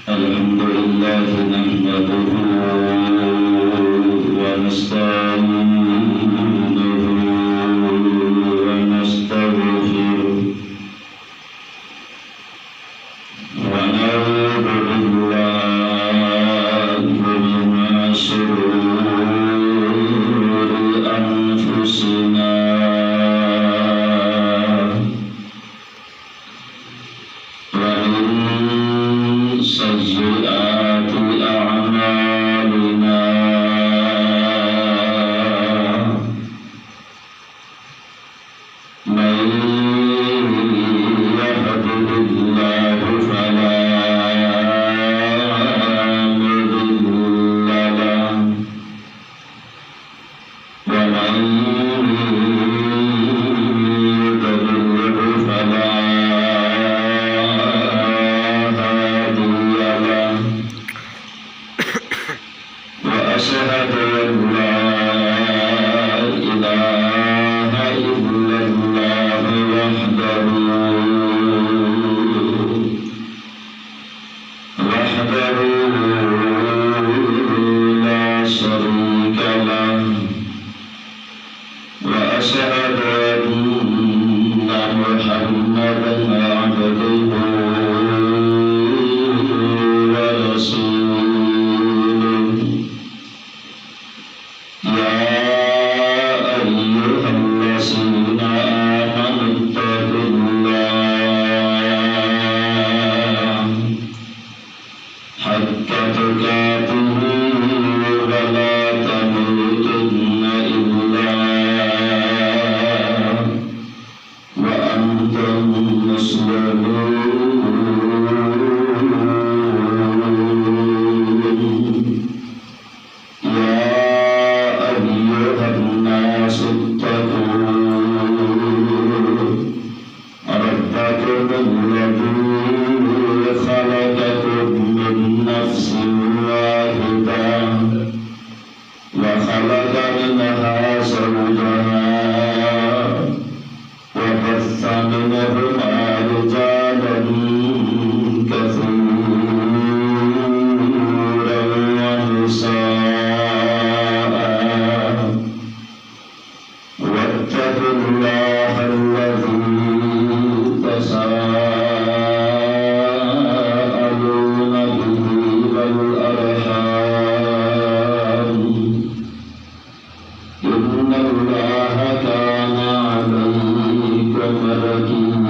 الحمد لله نحمده ونستعينه ونستغفره ونعوذ بالله من شرور أنفسنا سيئات أعمالنا من يهده الله فلا مضل له ومن يضلل فلا أشهد أن لا إله إلا الله وحده لا شريك له وأشهد أن محمدا عبده ورسوله يا أيها الذين آمنوا اتقوا الله حق تقاته ولا تموتن إلا وأنتم مسلمون وخلق منها زوجها وبث منهما رجالا كثيرا ونساء واتقوا الله الذي تساءلون به والأرحام إن الله كان عليكم رقيبا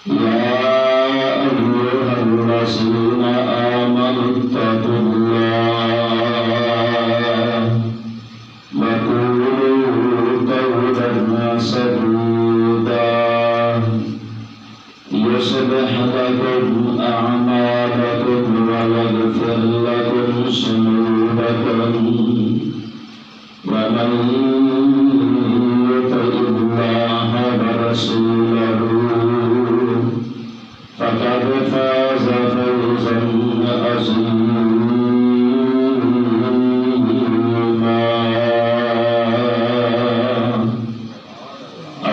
يا أيها الذين آمنوا اتقوا الله وقولوا قولا سديدا يصلح لكم أعمالكم ويغفر لكم ذنوبكم ومن يطع الله ورسوله فقد فاز فوزا عظيما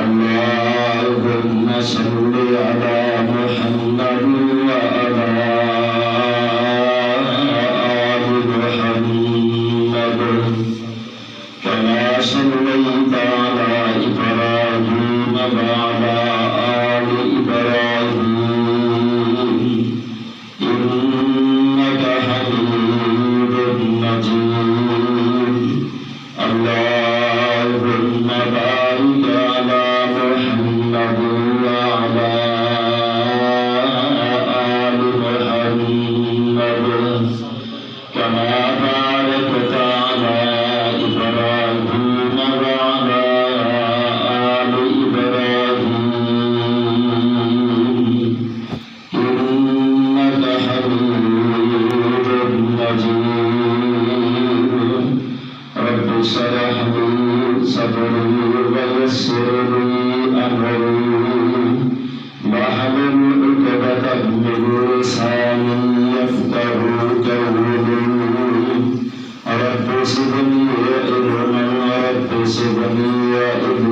اللهم صل على محمد وعلى آل محمد كما صليت على إبراهيم وعلى آل إبراهيم إنك حميد مجيد اللهم بارك على محمد وعلى آل محمد كما باركت على إبراهيم وعلى آل إبراهيم إنك حميد مجيد رب اشرح لي صدري ويسر لي أمري واحلل عقدة من لساني يفقهوا قولي رب زدني علما رب زدني علما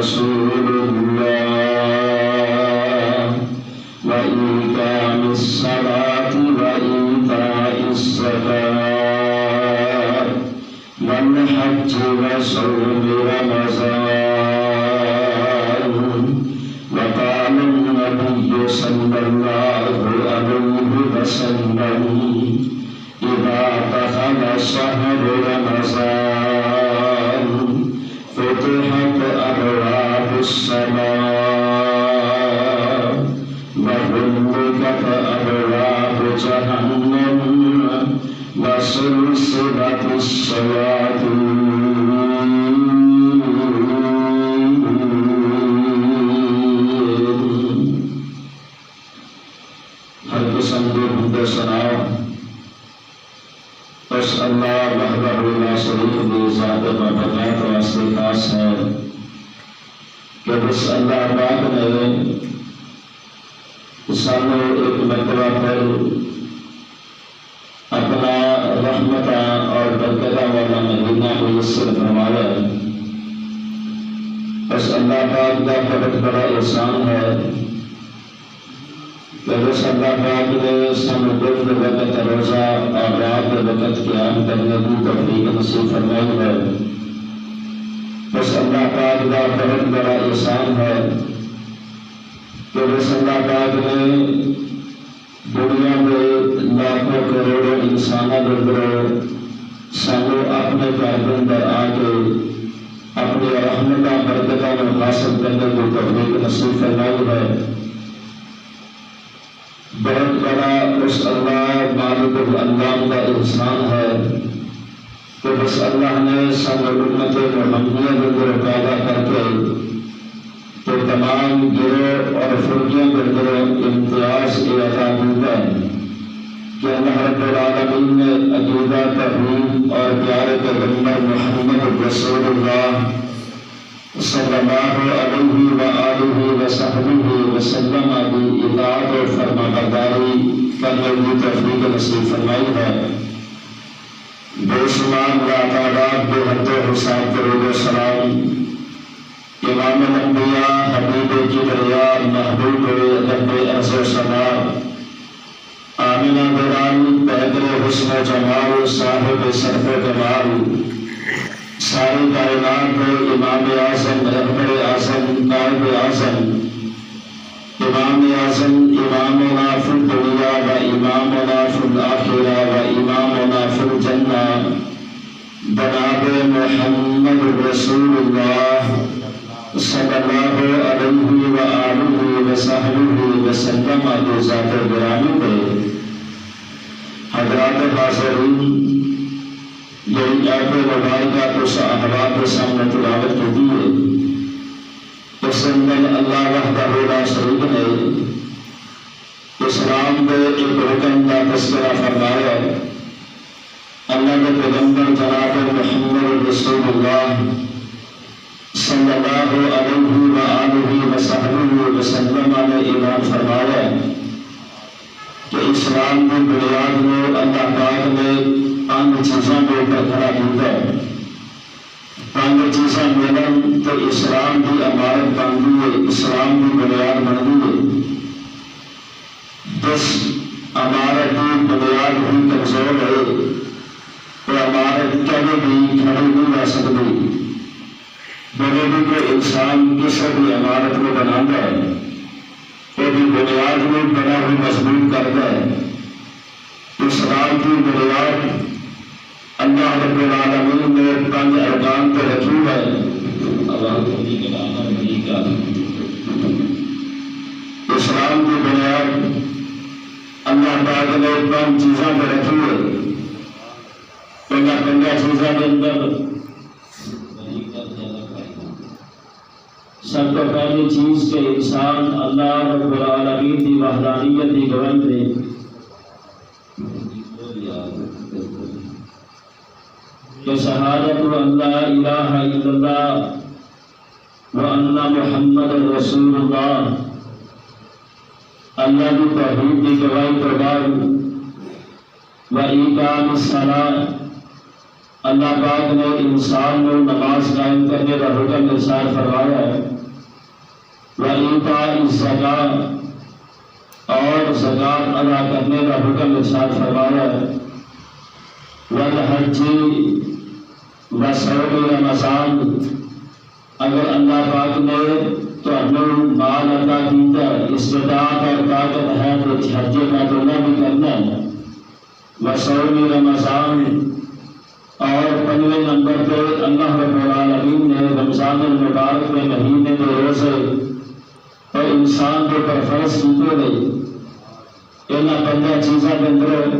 رسول الله وإقام الصلاة وإيتاء الزكاة والحج وصوم رمضان. وقال النبي صلى الله عليه وسلم إذا دخل شهر رمضان فتحت أبواب السماء وغلقت أبواب جهنم وسلسلت الشياطين. ہر قسم کے حمد و ثنا بس اللہ وحدہ لا شریک کی ذات بابرکات واسطے خاص ہے کہ بس اللہ پاک نے سانو ایک مرتبہ پھر اپنا رحمت اور برکت والا مہینہ میسر فرمایا. بس اللہ پاک کا بہت بڑا احسان ہے کہ بس اللہ پاک نے سانو دن کے وقت روزہ اور رات کے وقت قیام کرنے کی توفیق نصیب فرمائی ہے. بس اللہ پاک کا بہت بڑا احسان ہے کہ بس اللہ پاک نے دنیا میں لاکھوں کروڑوں انسانوں کے اندر سانو اپنے گھر کے اندر آ کے اپنی رحمت برکتوں میں حاصل کرنے کی توفیق نصیب فرمائی ہے. بہت بڑا اس اللہ مالک الانعام کا احسان ہے کہ بس اللہ نے سب امت محمدیہ کے اندر پیدا کر کے تو تمام گروہ اور فرقیوں کے اندر امتیاز عطا ملتا ہے کہ اللہ رب العالمین نے عقیدہ توحید اور پیارے پیغمبر محمد رسول اللہ صلی اللہ علیہ وآلہ وصحبہ وسلم کی اطاعت و فرما برداری کرنے کی توفیق نصیب فرمائی ہے. بے شمار لاتعداد بے حد و حساب درود و سلام امام الانبیاء حبیب کبریاء محبوب رب عرض و سماء آمنہ بران پیدر حسن و جمال صاحب صرف و جمال ساری کائنات میں امام اعظم رہبر اعظم قائد اعظم امام اعظم امامنا فی الدنیا و امامنا فی الآخرہ و امامنا فی الجنہ جناب محمد رسول اللہ صلی اللہ علیہ وآلہ وصحبہ وسلم کے ذات گرامی پہ حضرات حاضرین یہی آیت مبارکہ کچھ احوال کے سامنے تلاوت کی ہے. اس اندر اللہ وحدہ لا شریک نے اسلام کے ایک رکن کا تذکرہ فرمایا. اللہ کے پیغمبر جناب محمد رسول اللہ صلی اللہ علیہ وآلہ وصحبہ وسلم نے اعلان فرمایا کہ اسلام کی بنیاد میں اللہ پاک نے 5 چیزوں کے اوپر کھڑا کیا ہے. 5 چیزیں ملن تو اسلام کی عمارت بن گئی ہے، اسلام کی بنیاد بن گئی ہے. بس عمارت کی بنیاد بھی کمزور ہے تو عمارت کبھی بھی کھڑی نہیں رہ سکتی. بنے بھی کوئی انسان کسی بھی عمارت کو بناتا ہے وہ بھی بنیاد میں بنا ہوئی مضبوط کرتا ہے. اسلام کی بنیاد اللہ رب العالمین نے 5 ارکان پہ رکھی ہے. اسلام کی بنیاد اللہ پاک نے 5 چیزوں پہ رکھی ہے. 5 چیزوں کے اندر سب تو پہلی چیز کہ انسان اللہ رب العالمین کی وحدانیت کی گواہی دے. کہ شہادت اللہ الہ الا اللہ وان محمد رسول اللہ اللہ کی توحید کی گواہی پر بعد و اقام الصلاۃ اللہ پاک نے انسان کو نماز قائم کرنے کا حکم ارشاد فرمایا ہے، وَإِيتَاءِ الزَّکَاۃ، اور زکوٰۃ ادا کرنے کا حکم ارشاد فرمایا ہے، وَالْحَجِّ وَصَوْمِ رمضان، اگر اللہ پاک نے تو ہمیں مال عطا کیتا ہے، استطاعت اور طاقت ہے تو حج کا دورہ بھی کرنا ہے، وصوم رمضان، اور 5ویں نمبر پہ اللہ رب العالمین نے رمضان المبارک میں مہینے کے روزے اور انسان کے پر فرض کیتے گئے۔ انہاں 15 چیزاں کے اندر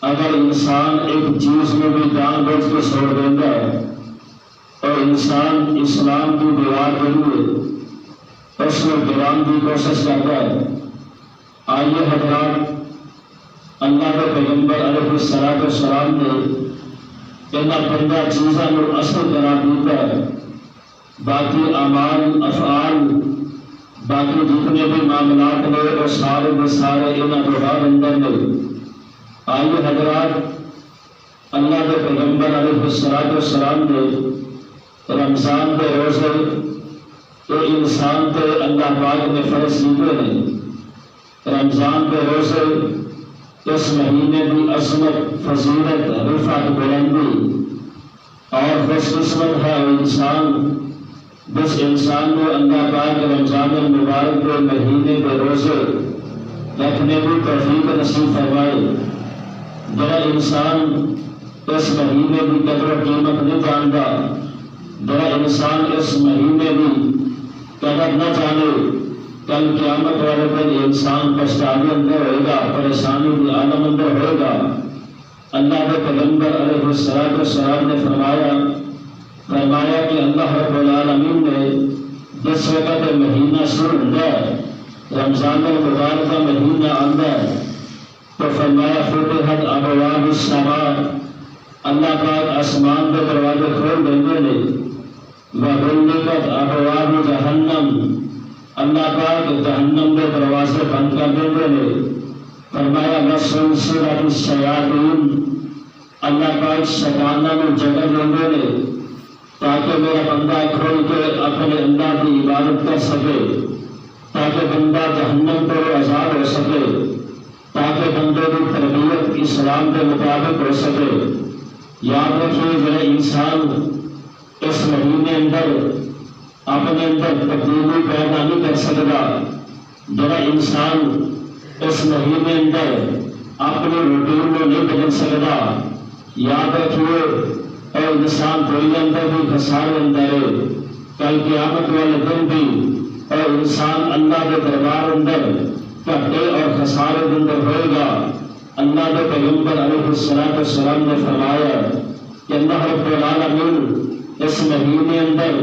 اگر انسان ایک چیز میں بھی جان بوجھ کے چھوڑ دیتا ہے اور انسان اسلام کی دیوار کے لیے اس میں گران کی کوشش کرتا ہے، آئیے حضرات، اللہ کے پیغمبر علیہ السلام نے انہاں 15 چیزوں کو اصل قرار دیتا ہے، باقی اعمال افعال باقی جتنے بھی معاملات نے وہ سارے کے سارے انہاں کے بعد اندر نے۔ آئیے حضرات، اللہ کے پیغمبر علیہ السلام نے رمضان کے روزے تو انسان پہ اللہ پاک نے فرض کیتے ہیں۔ رمضان کے روزے اس مہینے کی عظمت، فضیلت، رفعت، بلندی اور خوش قسمت ہے انسان جس انسان کو اللہ پاک رمضان المبارک کے مہینے کے روزے رکھنے کی توفیق نصیب فرمائے۔ جڑا انسان اس مہینے کی قدر و قیمت نہیں جانتا، جڑا انسان اس مہینے کی قدر نہ جانے، کل قیامت والے دن انسان پچھتانے اندر ہوئے گا، پریشانی کی عالم اندر ہوئے گا۔ اللہ کے پیغمبر علیہ السلام نے فرمایا کہ اللہ رب العالمین نے جس وقت مہینہ شروع ہوتا ہے، رمضان المبارک کا مہینہ آتا ہے، تو فرمایا فتحت ابواب السماء، اللہ پاک آسمان کے دروازے کھول دیتے ہیں، وغلقت ابواب جہنم، اللہ پاک جہنم کے دروازے بند کر دیتے ہیں۔ فرمایا وسلسلۃ الشیاطین، اللہ پاک شیطانوں کو جگہ دیتے ہیں تاکہ میرا بندہ کھول کے اپنے اللہ کی عبادت کر سکے، تاکہ بندہ جہنم پر آزاد ہو سکے، تاکہ بندے کی تربیت اسلام کے مطابق ہو سکے۔ یاد رکھیے جو انسان اس مہینے اندر اپنے اندر تبدیلی پیدا نہیں کر سکتا، جو انسان اس مہینے اندر اپنے روٹین میں نہیں بدل سکتا، یاد رکھیے اور انسان دنیا اندر بھی خسارے اندر ہے، کل قیامت والے دن بھی اور انسان اللہ کے دربار اندر گھاٹے اور خسارے کے اندر ہوئے گا۔ اللہ کے پیغمبر علیہ السلام نے فرمایا کہ اللہ رب العالمین اس مہینے اندر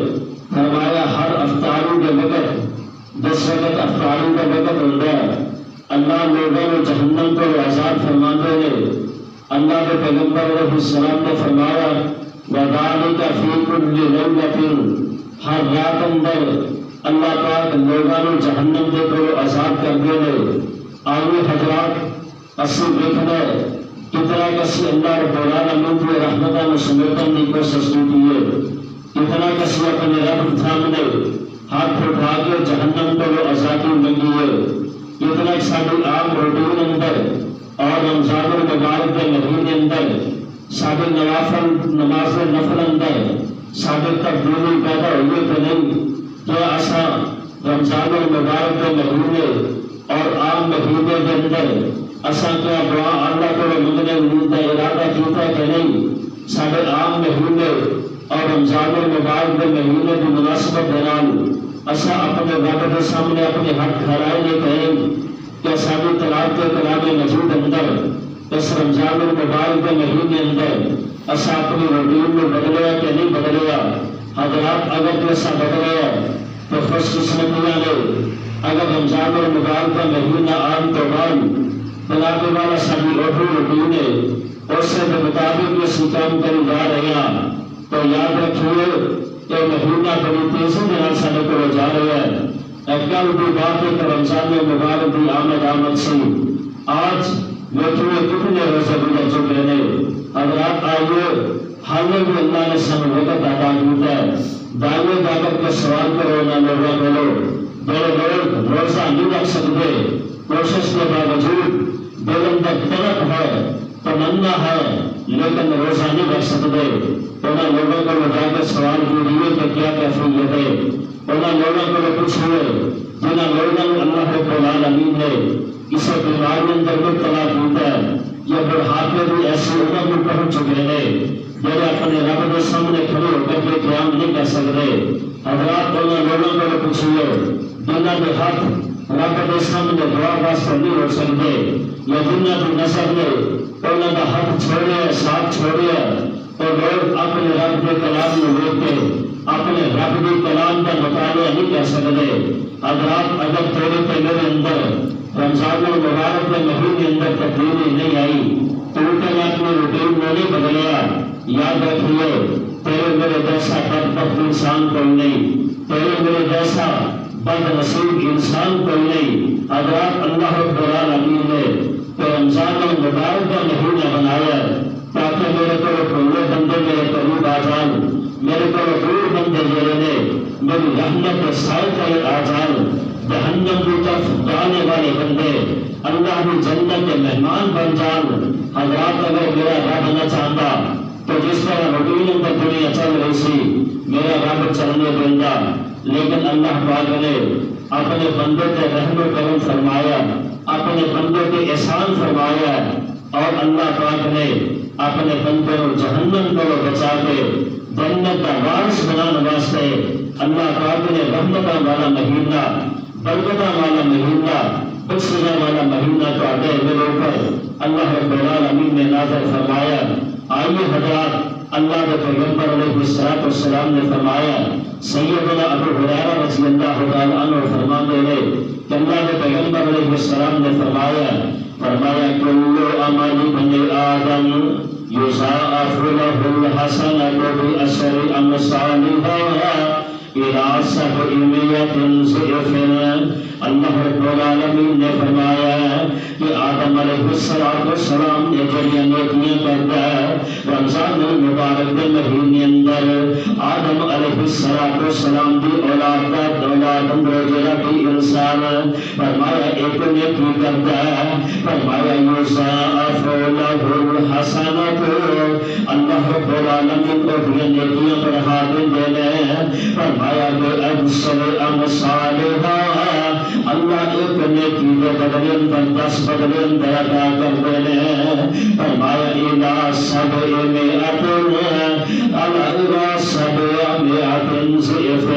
فرمایا ہر افطاری کے وقت، جس وقت افطاری کا وقت ہوتا ہے، اللہ لوگوں کو جہنم کو آزاد فرماتے ہیں۔ اللہ کے پیغمبر علیہ السلام نے فرمایا وَذَلِكَ فِي كُلِّ لَيْلَةٍ، ہر رات اندر اللہ پاک لوگوں کو جہنم کے کو آزاد کر دے لے۔ آئیے حضرات، اسی دیکھنا کتنا کسی اللہ رب العالمین کی رحمتہ میں سمیٹن کی کوشش کی ہے، کتنا کسی اپنے رب سامنے ہاتھ اٹھا کے جہنم کو آزادی مانگی ہے، کتنا ساری عام روٹین اندر اور رمضان المبارک کے مہینے اندر سارے نماز نفل اندر سارے تبدیلی پیدا ہوئی کہ نہیں، کہ ایسا رمضان المبارک کے مہینے اور عام مہینے کے اندر ایسا کیا دعا اللہ کو منگنے کا ارادہ کیتا کہ نہیں، سارے عام مہینے اور رمضان المبارک کے مہینے کی مناسبت دوران ایسا اپنے رب کے سامنے اپنے ہاتھ کھڑائے کہیں کہ ساری طلاق کے کلام مجید اندر اس رمضان المبارک کے مہینے اندر ایسا اپنی روٹین میں بدلیا کہ نہیں بدلیا۔ حضرات اگر ایسا بدلیا تو خوش قسمتیاں نے، اگر رمضان المبارک کا مہینہ آن تو بعد بلانے والا ساری روٹین ہے اس کے مطابق یہ کام کری جا رہے ہیں، تو یاد رکھیے کہ مہینہ بڑی تیزی میں سارے کو جا رہا ہے۔ کل بھی بات ہے کہ رمضان مبارک کی آمد سے آج دیکھیے کتنے روزے گزر چکے ہیں۔ حضرات آئیے حالوں میں اللہ نے سب وقت عطا کیتا ہے دائیں جا کر کے سوال کرو نہ لوگوں بولو بڑے لوگ روزہ نہیں رکھ سکتے کوشش کے باوجود دل اندر طلب ہے تمنا ہے لیکن روزہ نہیں رکھ سکتے انہیں لوگوں کو بتا کے سوال کیجیے کہ کیا کیفیت ہے انہیں لوگوں کو پوچھیے جنہیں لوگوں اللہ رب العالمین نے اسے بیمار میں اندر مبتلا کیتا ہے یہ بڑھاپے بھی ایسی عمر میں پہنچ چکے ہیں جب اپنے رب کے سامنے کھڑے ہو کر کے قیام نہیں کر سکتے حضرات دونوں لوگوں کو پوچھیے جنہوں کے ہاتھ رب کے سامنے دعا واسطے نہیں ہو سکتے یا جنہوں کی نظر نے انہوں کا ہاتھ چھوڑے ساتھ چھوڑے تو لوگ اپنے رب کے کلام میں لوگ کے اپنے رب کے کلام کا مطالعہ نہیں کر سکتے حضرات اگر تیرے پہ میرے اندر رمضان المبارک کے مہینے اندر تبدیلی نہیں آئی تو نے اپنے روٹین میں نہیں بدلیا یاد رکھیے تیرے میرے جیسا بدبخت انسان کوئی نہیں تیرے میرے جیسا بد نصیب انسان کوئی نہیں حضرات اللہ رب العالمین نے تو رمضان المبارک کا مہینہ بنایا تاکہ میرے کو پورے بندے میرے قریب آ جان میرے کو دور بندے میرے نے میری رحمت کے سائے تلے آ جان جہنم کی طرف جانے والے بندے اللہ کی جنت کے مہمان بن جان حضرات اگر میرا رب نہ چاہتا تو جس طرح روٹین اندر دنیا چل رہی سی میرا رب چلنے دینا لیکن اللہ پاک نے اپنے بندے کے رحم و کرم فرمایا اپنے بندے کے احسان فرمایا اور اللہ پاک نے اپنے بندے کو جہنم کو بچا کے جنت کا وارث بنانے واسطے اللہ پاک نے رحمت والا مہینہ برکتہ والا مہینہ بخشنے والا مہینہ تو آگے میرے اوپر اللہ رب العالمین نے نازل فرمایا آئیے حضرات اللہ کے پیغمبر علیہ الصلوۃ والسلام نے فرمایا سیدنا ابو ہریرہ رضی اللہ تعالی عنہ فرماتے ہیں کہ اللہ کے پیغمبر علیہ السلام نے فرمایا کل عمل بنی آدم یضاعف له الحسنۃ بعشر امثالها الى 700 ضعف اللہ رب العالمین نے فرمایا کہ آدم علیہ السلام نے جڑیاں نیکیاں کرتا ہے رمضان المبارک کے مہینے اندر آدم علیہ السلام کی اولاد اندر جڑا بھی انسان فرمایا ایک نیکی کرتا ہے فرمایا یضاعف له الحسنۃ اللہ رب العالمین کو بھی نیکیاں بڑھا دینے فرمایا کہ ابصر امثالها اللہ ایک نیکی کے بدلے اندر 10 بدلے اندر عطا کر دینے فرمایا الى 700 ضعف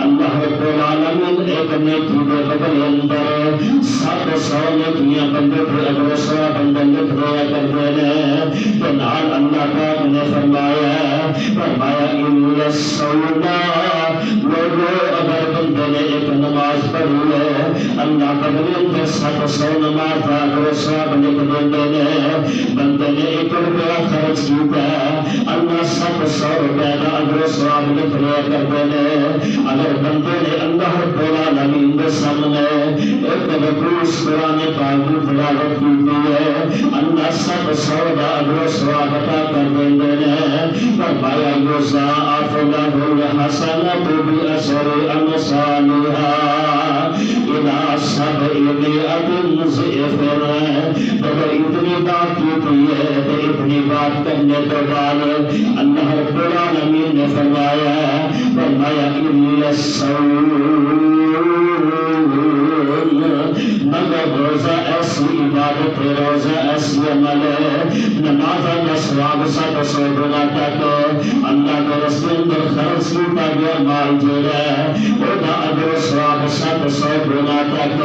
اللہ رب العالمین ایک نیکی کے بدلے اندر 700 نیکیاں بندے پہ اگر 100 بندے لکھ دیا کر دینے تو نال اللہ پاک نے فرمایا ان الصوم لوگوں اگر بندے نے ایک نماز پڑھی ہے اللہ بدلے اندر 700 نماز کا اگر 100 لکھ دینے بندے نے 1 روپیہ خرچ کیتا ہے اللہ 700 روپے کا اگر 100 لکھ دیا کر دینے اگر بندے نے اللہ رب العالمین کے سامنے ایک رکوع قرآن پاک کی تلاوت کی ہے اللہ 700 کا اگر 100 عطا کر دینے فرمایا یضاعف له الحسنۃ بعشر امثالها الى 700 ضعف اگر اتنی بات کی ہے تو اتنی بات کرنے کے بعد اللہ رب العالمین نے فرمایا الا الصوم مگر روزہ ایسی عبادت ہے روزہ ایسی عمل ہے نماز کا ثواب 700 گنا تک اللہ کے رستے اندر خرچ کیتا گیا مال جو ہے وہ اجر ثواب 700 گنا تک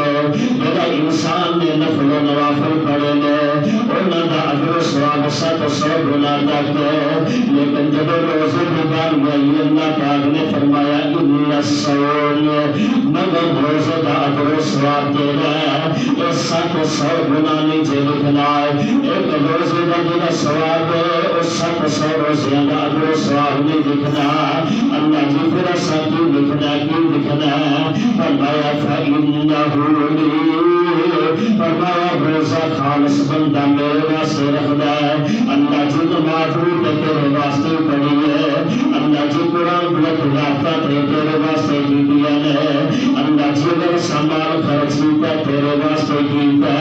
جب انسان نے نفل و نوافل پڑھے نے انہوں کا اجر ثواب 700 گنا تک لیکن جب روزے کی بات ہوئی اللہ پاک نے فرمایا ان الصوم مگر روزے کا اجر ثواب دے رہا ہے 700 گنا نہیں جے لکھنا ہے ایک روزے کا جو ثواب ہے اس 700 روزے کا اجر ثواب نہیں لکھنا اللہ جی پھر سب کی لکھنا فرمایا فإنه لي فرمایا روزہ خالص بندہ میرے واسطے رکھدا ہے اللہ جی نماز تیرے واسطے پڑھی ہے اللہ جی قرآن تلاوت تیرے واسطے کیتیاں نے اللہ جی اگر سامان خرچ کیتا تیرے واسطے کیتا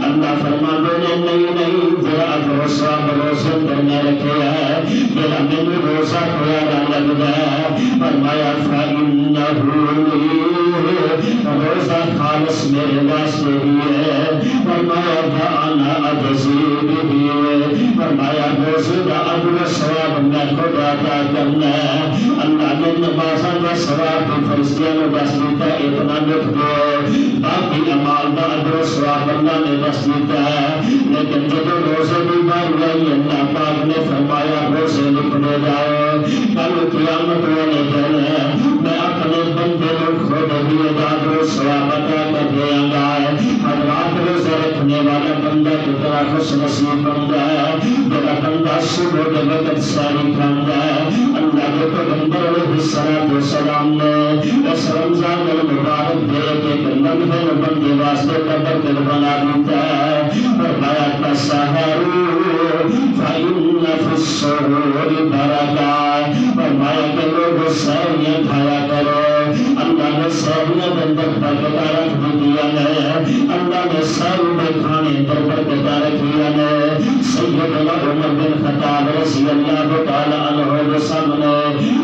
اللہ فرماندے نے نہیں تیرا اجر و ثواب روزے کرنے رکھے ہے میرا مینوں روزہ پیارا لگدا ہے فرمایا روزہ خالص میرے واسطے ہی ہے فرمایا انا اجزی بھی فرمایا روزے کا اجر و ثواب میں خود عطا کرنا ہے اللہ نے نمازاں کا ثواب بھی فرشتیاں نے دس دیتا اتنا لکھ دو باقی اعمال کا اجر و ثواب اللہ نے دس دیتا ہے لیکن جب روزے کی بات آئی اللہ پاک نے فرمایا روزے لکھنے جاؤ کل قیامت والے دن میں اپنے بندے کو خود ہی اجر و ثواب عطا کر دیا گا حضرات روزے رکھنے والا بندہ کتنا خوش نصیب بندہ ہے میرا بندہ صبح کے وقت ساری کھانا ہے اللہ کے پیغمبر علیہ الصلوۃ والسلام نے اس رمضان المبارک دے کے لمحے بندے واسطے قبر بنا دیتا ہے فرمایا تسحر فإن فی السحور برکات فرمایا کہ لوگ سحریاں کھایا کرو اللہ نے سحریاں اندر برکت رکھ دیا ہے اللہ نے سحر کے کھانے پر برکت رکھی ہے سیدنا عمر بن خطاب رضی اللہ تعالی عنہ کے سامنے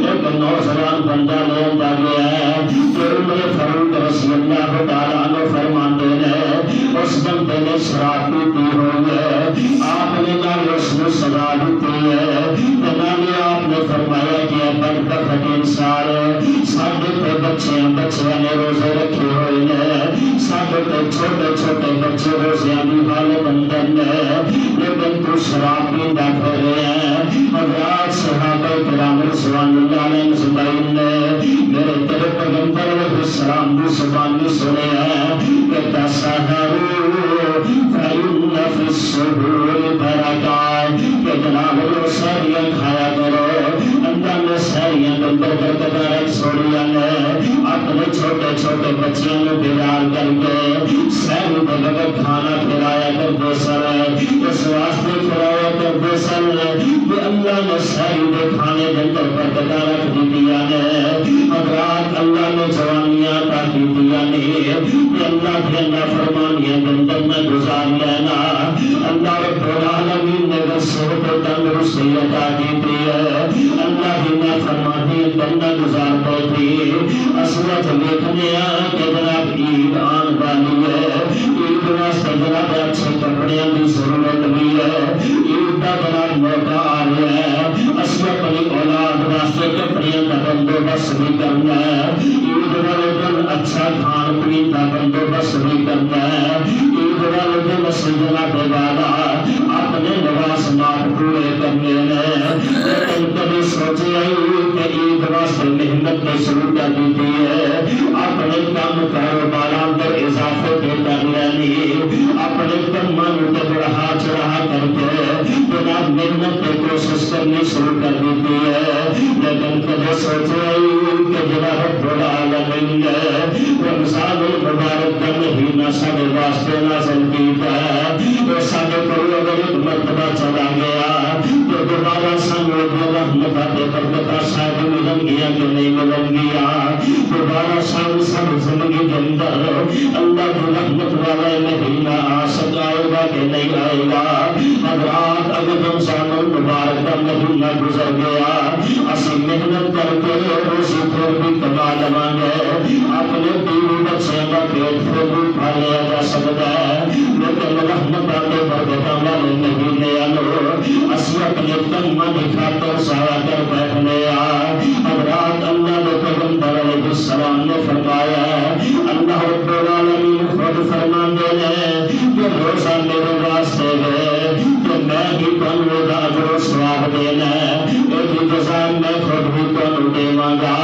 ایک نوجوان بندہ لے آیا گیا ہے کہ عمر فاروق رضی اللہ تعالی عنہ فرماتے ہیں اس بندے نے شراب پی ہوئی ہے آپ نے نہ اس کو سزا دی ہے نہ آپ نے فرمایا کہ بدبخت انسان ساڈے بچے نے روزے رکھے ہوئے ہیں ساڈے چھوٹے چھوٹے بچے روزیاں بھی والے بندن نے لیکن تو شراب پیندا پھر ہے حضرات صحابہ کرام رضوان اللہ علیہم اجمعین نے میرے تیرے پیغمبر علیہ السلام کی زبان میں سنے ہیں کہ تسحروا فإن فی السحور برکات کہ جناب لوگ سحریاں کھایا کرو اللہ نے سحریاں کے اندر برکت رکھ چھوڑیاں نے اپنے چھوٹے چھوٹے بچیاں کو بیدار کر کے سحری کے وقت کھانا کھلایا کرتے سن اس واسطے کھلایا کرتے سن کہ اللہ نے سحری کے کھانے کے اندر برکت رکھ دیا نے حضرات اللہ نے جوانیاں عطا کی دیا نے کہ اللہ کی نافرمانیاں کے اندر میں گزار لینا اللہ رب العالمین نے صحت و تندرستی عطا کی دی ہے اللہ کی نافرمانی بندہ گزارتے تھے اصلت دیکھنے کہ جناب عید آن والی ہے عید واسطے جناب اچھے کپڑے کی ضرورت بھی ہے عید کا جناب موقع آ رہا ہے اصلت اپنی اولاد واسطے کپڑے کا بندوبست بھی کرنا ہے عید والے دن اچھا کھان پین کا بندوبست بھی کرنا ہے عید والے دن جناب والا اپنے لوازمات پورے کرنے ہیں لیکن کبھی سوچے کہ عید واسطے محنت نے شروع کر دی ہے اپنے کام کاروبار اندر اضافے کے کر لینی اپنے کماں کو بڑھا چڑھا کر کے جناب محنت کی کوشش کرنی شروع کر دی ہے لیکن کبھی سوچے کہ جناب رب العالمین نے رمضان المبارک کا مہینہ سارے واسطے نازل کیا ہے وہ سارے کو اگر ایک مرتبہ چلا گیا تو دوبارہ سامنے رحمت کے برکت شاید ملن گیا کہ نہیں ملن گیا دوبارہ شام سب زندگی کے اندر اللہ کی رحمت والا مہینہ آ سکائے گا کہ نہیں آئے گا حضرات اگر رمضان المبارک کا مہینہ گزر گیا اسی محنت کر کے روزی پھر بھی کما لواں گے اپنے بیوی بچے کا پیٹ پھر بھی پا لیا جا سکتا ہے لیکن رحمت کے برکت والے مہینے اسی اپنے تنمہ دکھاتے سارا کر بیٹھنے حضرات اللہ نے پیغمبر علیہ السلام نے فرمایا اللہ رب العالمین خود فرماندے ہیں کہ روزہ میرے واسطے ہے کہ میں ہی تنوں دا اجر و ثواب دینا ایک جزا میں خود بھی تنوں دیواں گا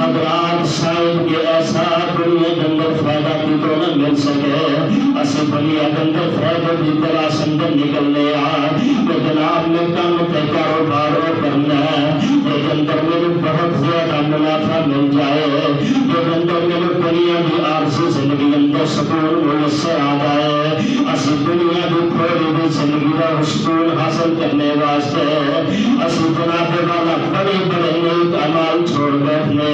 حضرات شاید کہ ایسا دنیا کے اندر فائدہ کی تو نہ مل سکے اسی دنیا کے اندر فائدہ کی تلاش اندر نکلنے کہ جناب میں کام کے کاروبار کرنا ہے کہ اندر میرے بہت زیادہ منافع مل جائے کہ اندر میرے دنیا کی عارضی زندگی اندر سکون میسر آ جائے اسی دنیا کی تھوڑی بھی زندگی کا سکون حاصل کرنے واسطے اسی جناب والا بڑے بڑے نیک اعمال چھوڑ بیٹھنے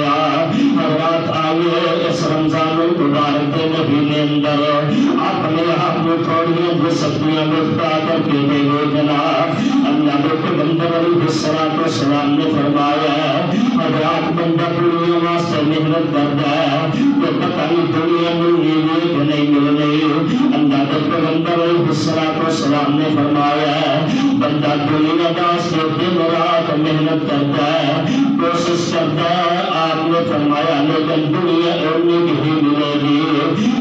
حضرات آئیے اس رمضان المبارک کے مہینے اندر اپنے آپ میں تھوڑیاں جو سختیاں مفتا کر کے دے گے جناب اللہ کے پیغمبر علیہ الصلوۃ والسلام نے فرمایا حضرات بندہ دنیا واسطے محنت کرتا ہے کہ پتہ نہیں دنیا ملنی ہے کہ نہیں ملنی اللہ کے پیغمبر علیہ الصلوۃ والسلام نے فرمایا بندہ دنیا واسطے دن رات محنت کرتا ہے کوشش کرتا ہے آپ نے فرمایا لیکن دنیا اڑنے کی ہی ملے گی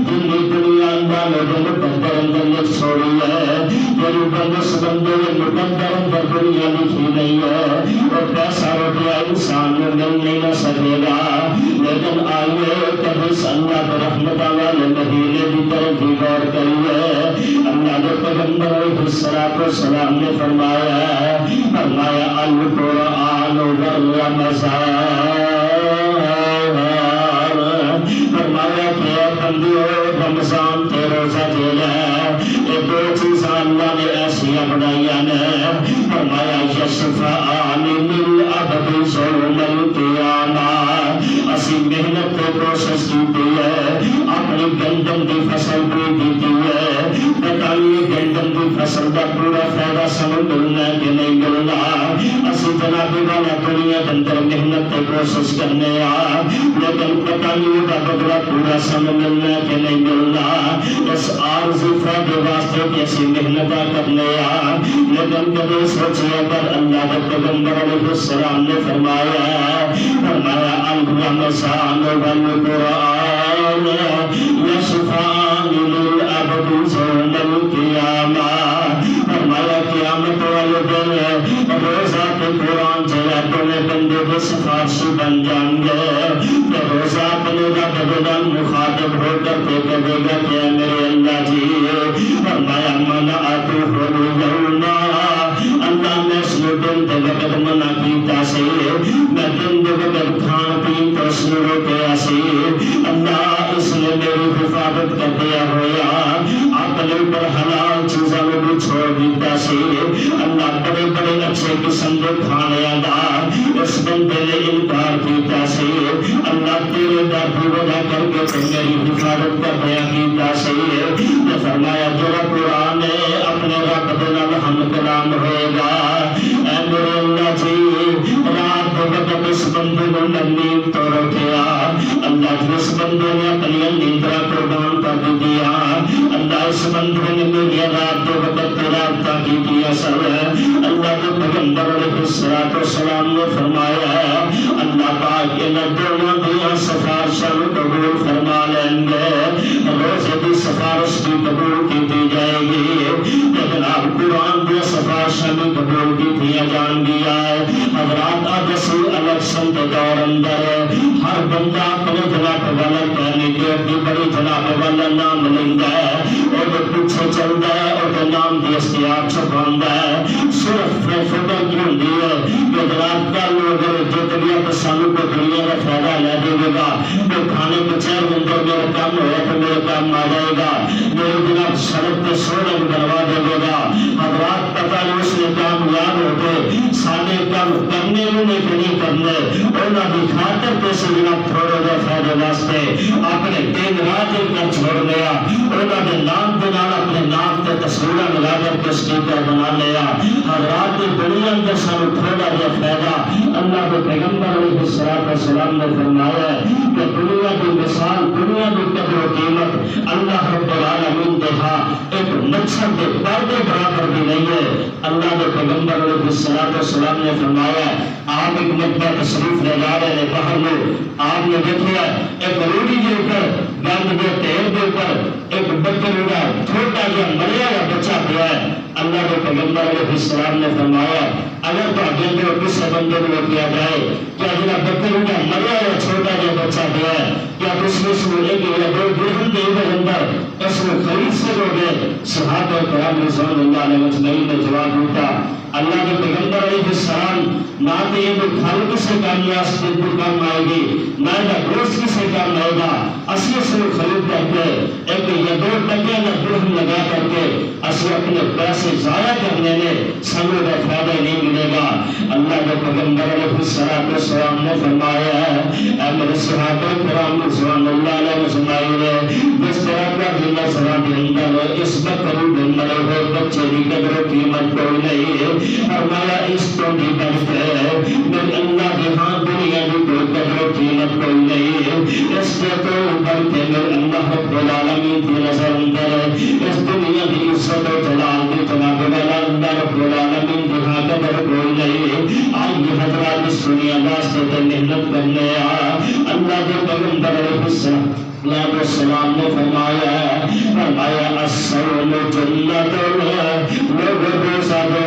جن دنیا اندر میں مقدر اندر لکھ چھوڑی ہے میری بندس بندے مقدر اندر دنیا لکھی نہیں ہے اور پیسہ روپیہ انسان میں مل نہیں نہ سکے گا لیکن آئیے کبھی اللہ کے رحمت والے مہینے کی طرف بھی غور کریے اللہ کے پیغمبر علیہ الصلوۃ والسلام نے فرمایا القرآن والرمضان فرمایا کہ بندیو رمضان کے روزہ جو ہے یہ دو چیزاں اللہ نے ایسی بنائی نے فرمایا یشفعان للعبد یوم القیامہ اسی محنت کو کوشش کی ہے اپنی گندم کی فصل بھی دی ہے پتہ نہیں گندم کی فصل کا پورا فائدہ سب ملنا کہ نہیں ملنا اسی جناب والا دنیا کے اندر محنت کی کوشش کرنے لیکن پتہ نہیں کا بدلہ پورا سب ملنا کہ نہیں ملنا اس عارضی فائدے واسطے کی ایسی محنت کرنے لیکن کبھی سوچے پر اللہ کے پیغمبر علیہ السلام نے فرمایا الرمضان والقرآن یشفعان للعبد یوم القیامہ فرمایا قیامت والے دن روزہ کے قرآن جلا تمہیں بندے کے سفارشی بن جائیں گے کہ روزہ اپنے رب بدن مخاطب ہو کر کے کہے گا کہ میرے اللہ جی فرمایا منعت اليوم اللہ نے اس نے دن دے وقت منع کیتا سے میں دن دے وقت کھان پین تو اس نے روکیا سے اللہ اس نے میری حفاظت کر دیا ہویا اپنے اوپر حلال چیزوں کو بھی چھوڑ دیتا سے اللہ بڑے بڑے اچھے قسم کے کھانے دا اس بندے نے انکار کیتا سے اللہ تیرے در کی وجہ کر کے میری حفاظت کر دیا کیتا سے یہ فرمایا جو قرآن اپنے رب دے نال ہم کلام ہوئے گا اے میرے اللہ جی رات وقت اس بندے کو نیند تو رکھیا اللہ جس بندے نے اپنی نیندرا قربان کر دیا اللہ اس بندے نے میری رات وقت رابطہ کی دیا سب اللہ کے پیغمبر علیہ الصلوۃ والسلام نے فرمایا اللہ پاک ان دونوں دیا سفارشاں قبول فرما لیں گے روزے کی سفارش بھی قبول کی دی جائے گی جناب قرآن کی سفارشاں بھی قبول کی دیا جان گیا حضرات آج اسی الیکشن کے دور اندر ہر بندہ اپنے جناب والا کہنے کے اپنی بڑی جناب والا نام لیندا ہے اور پیچھے چلتا ہے اور نام کی اشتہار چھپاتا ہے صرف فکر کی ہوتی ہے کہ جناب کل اگر جت گیا تو سانو کو دنیا کا فائدہ لے دے گا تو کھانے بچے اندر میرا کام ہوا تو میرا کام آ جائے گا میرے جناب سڑک پہ سونے بنوا دے گا حضرات پتہ نہیں اس نے کامیاب ہو کے سارے کام کرنے میں نہیں کرنے انہوں کی خاطر کیسے جناب تھوڑے دے فائدے واسطے اپنے دن رات کر چھوڑ لیا انہوں نے نام کے نال اپنے نام کے تصویریں ملا کر کے اسٹیکر بنا لیا حضرات کی دنیا کے سب تھوڑا دیا فائدہ اللہ کے پیغمبر علیہ الصلوۃ والسلام نے فرمایا کہ دنیا کی مثال دنیا کی قدر و قیمت اللہ رب العالمین کے ہاں ایک مچھر کے پردے برابر بھی نہیں ہے اللہ کے پیغمبر علیہ الصلوۃ والسلام نے فرمایا آپ ایک مرتبہ تشریف لے جا رہے ہیں باہر میں آپ نے دیکھا ایک روڑی کے اوپر گند کے تیل کے اوپر ایک بچے کا چھوٹا سا مریا ہوا بچہ پیا ہے اللہ کے پیغمبر علیہ السلام نے فرمایا اگر تو اندر کسی بندے کو کیا جائے کیا جنا بکر کا مریا یا چھوٹا جو بچہ گیا ہے کیا اس میں سمجھے کہ یہ دو درہم کے اندر اس میں خرید سکو گے؟ صحابہ کرام رضوان اللہ علیہ مجمعین نے جواب دیتا اللہ کے پیغمبر علیہ السلام نہ تو یہ کوئی پھل کسی کام یا اس کو کام آئے گی نہ گوشت کسی کام آئے گا اسی سے خرید کر کے ایک یا 2 ٹکے یا درہم لگا کر کے اسی اپنے پیسے ضائع کرنے میں سمجھ کا فائدہ نہیں ملے گا۔ اللہ کے پیغمبر علیہ السلام نے فرمایا ہے اے میرے صحابہ کرام رضوان اللہ علیہ مجمعین جس طرح کا دنیا سرا کے اندر اس بکری میں مرے ہوئے بچے کی قدر و قیمت کوئی نہیں ہے، فرمایا اس کو بھی بڑھتے میرے اللہ کے ہاں دنیا کی کوئی قدر و قیمت کوئی نہیں ہے، اس کے تو بڑھتے میرے اللہ رب العالمین کی نظر اندر ہے، اس دنیا کی عزت و جلال کی جناب والا اللہ رب العالمین کی ہاں قدر کوئی نہیں ہے۔ آج یہ حضرات اس دنیا واسطے تے محنت کرنے اللہ کے پیغمبر علیہ السلام نے فرمایا الصوم جنت لوگ روزہ دو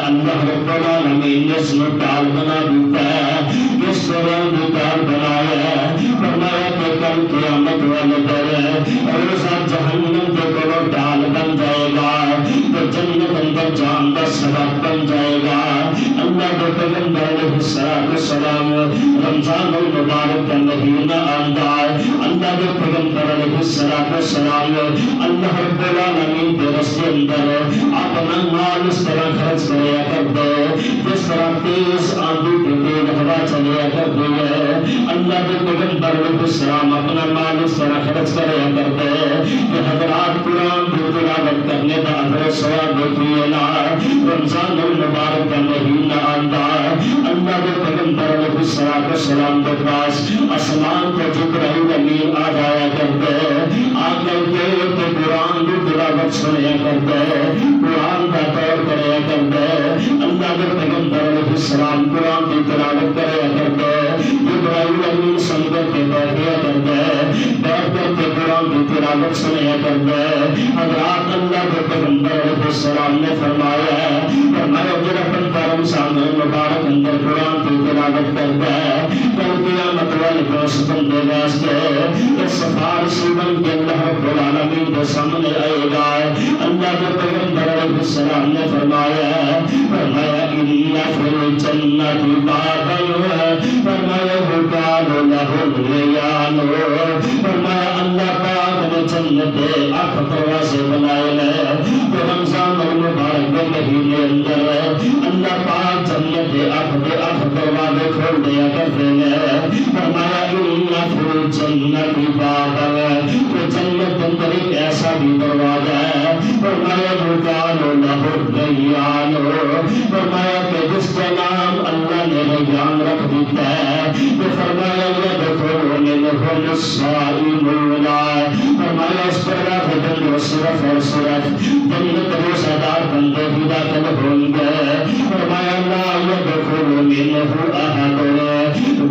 اللہ رب العالمین نے اس میں ڈال بنا دیتا ہے، کس طرح بھی ڈال بنایا فرمایا کہ کل قیامت والے دن روزہ جہنم کے کلو ڈال بن جائے گا تو جنت اندر جان کا سبب بن جائے گا۔ اللہ کے پیغمبر علیہ السلام رمضان المبارک کا مہینہ آندا ہے، اللہ کے پیغمبر علیہ السلام اللہ رب العالمین کے راستے اندر اپنا مال اس طرح خرچ کریا کرتے جس طرح تیز آندھی کے تیز ہوا چلیا کرتی ہے، اللہ کے پیغمبر علیہ السلام اپنا مال اس طرح خرچ کریا کرتے کہ حضرات قرآن کی تلاوت کرنے کا اجر و ثواب دیکھیے نا۔ رمضان المبارک کا مہینہ آندا ہے، اللہ کے پیغمبر علیہ السلام کے پاس آسمان کو جبرائیل امین آ جایا کرتے آ کر کے قرآن کی تلاوت سنیا کرتے قرآن کا طور کریا کرتے اللہ کے پیغمبر علیہ السلام قرآن کی تلاوت کریا کرتے جبرائیل امین سن کر کے بیٹھیا کرتے بیٹھ کر کے قرآن کی تلاوت سنیا کرتے حضرات اللہ کے پیغمبر علیہ السلام نے فرمایا جب اپن کرم سامنے مبارک اندر قرآن کی تلاوت کرتا ہے کل قیامت والے اس بندے واسطے اس سفارشی بن کے اللہ رب العالمین کے سامنے آئے گا۔ اللہ کے پیغمبر علیہ السلام نے فرمایا ان فی الجنت بابا فرمایا یقال لہ الریان فرمایا اللہ پاک نے جنت آٹھ دروازے بنائے ہیں تو رمضان المبارک کے مہینے اندر اللہ پاک جنت کے آٹھ دروازے کھول دیا کرتے ہیں۔ فرمایا ان فی الجنت بابا تو جنت اندر ایک ایسا بھی دروازہ ہے فرمایا یقال لہ الریان فرمایا کہ جس کا نام اللہ نے ریان رکھ دیتا ہے تو فرمایا یدخل منہ الصائمون فرمایا اس پر داخل صرف اور صرف جنت روزہ دار بندے ہی داخل ہوں گے۔ فرمایا لا یدخل منہ احد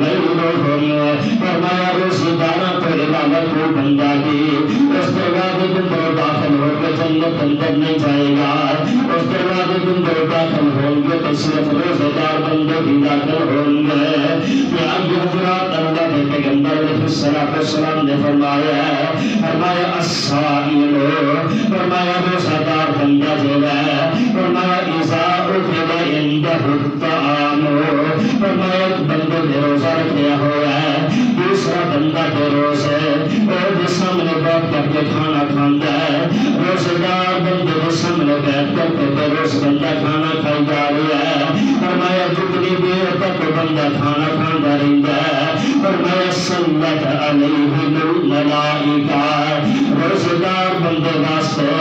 غیرہم فرمایا روزہ داروں کو علاوہ کوئی بندہ بھی اس دروازے کے اندر داخل ہو کے جنت اندر نہیں جائے گا، اس دروازے کے اندر داخل ہوں گے تو صرف روزہ دار بندے بھی داخل ہوں گے۔ کہ اب حضرات اللہ کے پیغمبر علیہ السلام نے فرمایا الصائم فرمایا روزہ دار بندہ جو ہے فرمایا اذا اکل عنده الطعام فرمایا بندے نے روزہ رکھا ہوا ہے دوسرا بندہ کے روزے اور جس سامنے بیٹھ کر کے کھانا کھاتا ہے روزہ دار بندے کے سامنے بیٹھ کر کے روز بندہ کھانا کھائی جا رہا ہے فرمایا جتنی دیر تک بندہ کھانا کھاتا رہتا ہے فرمایا صلت علیہ الملائکہ روزہ دار بندے واسطے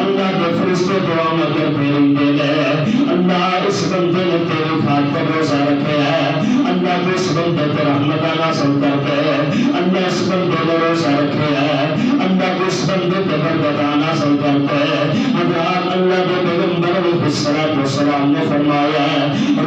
اللہ کے فرشتے دعا کرتے رہتے ہیں اللہ اس بندے نے تیری خاطر روزہ رکھے ہے، اللہ کو اس بندے پر رحمت نازل کرتے اللہ اس بندے نے روزہ رکھے ہے، اللہ کو اس بندے پر برکت نازل کرتے حضرات اللہ کے پیغمبر علیہ السلام نے فرمایا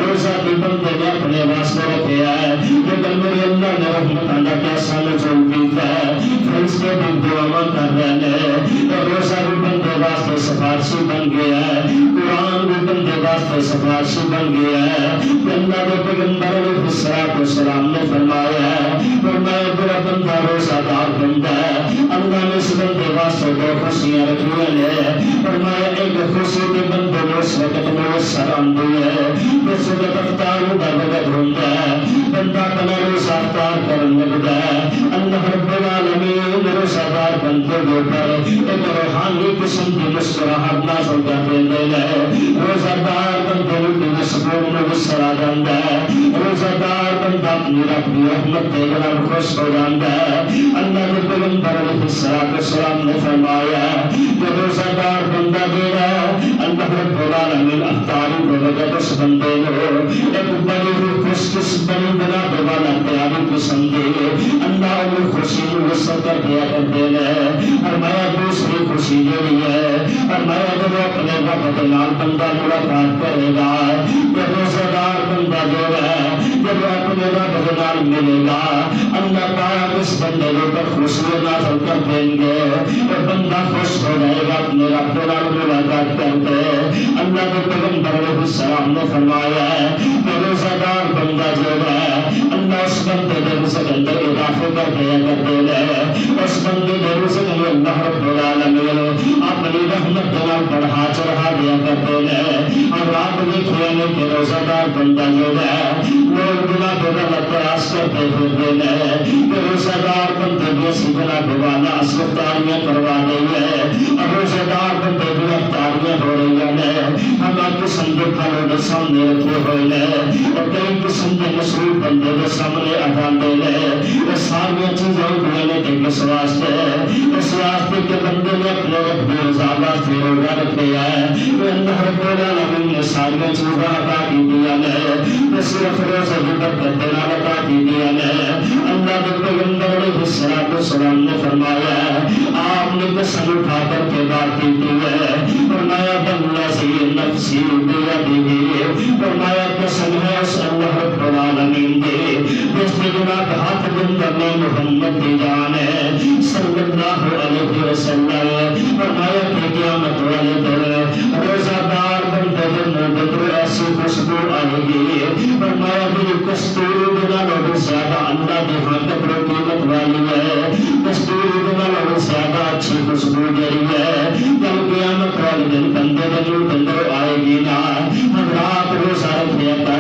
روزہ بھی بندے نے اپنے واسطے رکھے ہے لیکن میرے اللہ نے رحمت اللہ کیسا نزول کی ہے فرشتے بھی دعا کر رہے ہیں روزہ بھی بندے واسطے واسطے سفارشی بن گیا ہے، قرآن بھی بندے واسطے سفارشی بن گیا ہے۔ اللہ کے پیغمبر علیہ الصلوۃ والسلام نے فرمایا ہے، فرمایا میرا بندہ روزہ دار بندہ ہے، اللہ نے اس بندے واسطے دو خوشیاں رکھی ہیں۔ فرمایا ایک خوشی کے بندے کو اس وقت میسر آتی ہے جس وقت افطار کا وقت ہوتا ہے، بندہ اپنا روزہ افطار کرنے لگتا ہے۔ اللہ رب العالمین روزہ دار بندے کے اوپر ایک روحانی قسم کی مسکراہٹ نازل کر دیتے ہیں۔ روزہ دار بندے کو سکون میں بسر آ جاتا ہے، روزہ دار بندہ اپنی رب کی رحمت کے گرم خوش ہو جاتا ہے۔ اللہ کے پیغمبر علیہ الصلوۃ والسلام نے فرمایا کہ روزہ دار بندہ دے رہا ہے، اللہ رب العالمین افطاری کو وجہ اس بندے کو ایک بڑی خوش بڑی بنا والا تیاری قسم دے، اللہ انہیں خوشی مصر کر دیا کرتے ہیں۔ اور میں دوسری خوشی جڑی ہے، اور میں جب اپنے وقت نال بندہ ملاقات کرے گا، جب روزہ دار بندہ جو ہے جب اپنے رب نال ملے گا، اللہ پاک اس بندے پر خوشی نازل کر دیں گے اور بندہ خوش ہو جائے گا اپنے رب نال ملاقات کرتے۔ اللہ کے پیغمبر علیہ السلام نے فرمایا ہے کہ روزہ دار بندہ جو ہے اللہ اس بندے کے رزق اندر اضافہ کر دیا کرتے ہیں، اس بندے کے رزق میں اللہ رب العالمین اپنی رحمت نال بڑھا چڑھا دیا کرتے ہیں۔ اور رات دیکھے کہ روزہ دار بندہ جو ہے لوگ بنا بنا تراش کرتے ہوتے ہیں کہ روزہ دار بندے بھی اسی بنا بنا افطاریاں کروا رہی ہے، اور روزہ دار بندے بھی افطاریاں ہو رہی ہیں۔ ہم قسم کے پھلوں کے سامنے رکھے ہوئے ہیں اور کئی قسم کے مصروف بندے کے سامنے اٹھاتے ہیں۔ یہ ساری چیزیں ہونے کے کس واسطے اس واسطے کے بندے نے اپنے رب کی رضا واسطے روزہ رکھے ہے۔ اللہ رب العالمین نے ساری چیزیں عطا کی دیا ہے، صرف روزہ کی برکت نہ عطا کی دیا ہے۔ اللہ کے پیغمبر علیہ الصلوۃ والسلام نے فرمایا آپ نے قسم اٹھا کر کے بات کی ہے، فرمایا بالذی نفسی بیدہ، فرمایا قسم ہے اس اللہ رب العالمین کے جس کے جناب ہاتھ بندر میں محمد کی جان ہے صلی اللہ علیہ وسلم۔ فرمایا کہ قیامت والے دن روزہ دار بندے کے منہ پر ایسی خوشبو آئے گی، فرمایا کہ کستوری بنا لوگ زیادہ اللہ کے ہاں قدر و قیمت والی ہے، کستوری بنا لوگ زیادہ اچھی خوشبو جاری ہے۔ جب قیامت والے دن بندے کے منہ اندر آئے گی نا، حضرات روزہ رکھنے پر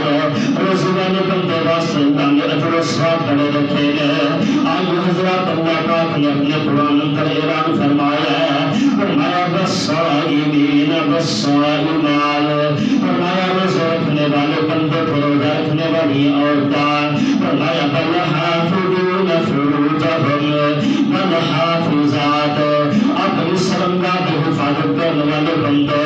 روزے والے بندے واسطے اللہ نے اجر و ثواب بڑے رکھے ہیں۔ آج حضرات اللہ پاک نے اپنے قرآن اندر اعلان فرمایا ہے، فرمایا والصائمین والصائمات، فرمایا روزہ رکھنے والے بندے کو روزہ رکھنے والی عورتیں، فرمایا والحافظین فروجہم والحافظات، اپنی شرمگاہ کی حفاظت کرنے والے بندے،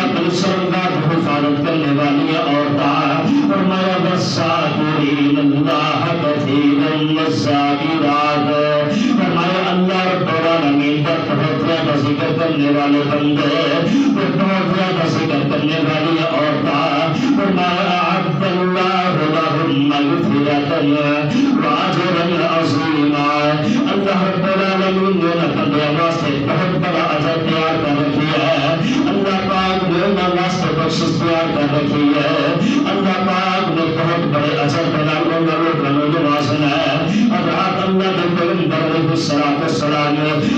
اپنی شرمگاہ کی حفاظت کرنے والی عورتیں، فرمایا والذاکرین اللہ کثیرا والذاکرات، فرمایا اللہ رب العالمین کا بہت زیادہ ذکر کرنے والے بندے، بہت زیادہ ذکر کرنے والی عورتیں، فرمایا اعد اللہ لہم مغفرۃ واجرا عظیما، اللہ رب العالمین نے بندے واسطے بہت بڑا اجر تیار کر رکھی ہے، اللہ پاک نے انہیں واسطے بخشش تیار کر رکھی ہے، اللہ پاک نے بہت بڑے اجر بنا لوگوں نوازنا ہے۔ اور رات اللہ کے پیغمبر علیہ الصلوۃ والسلام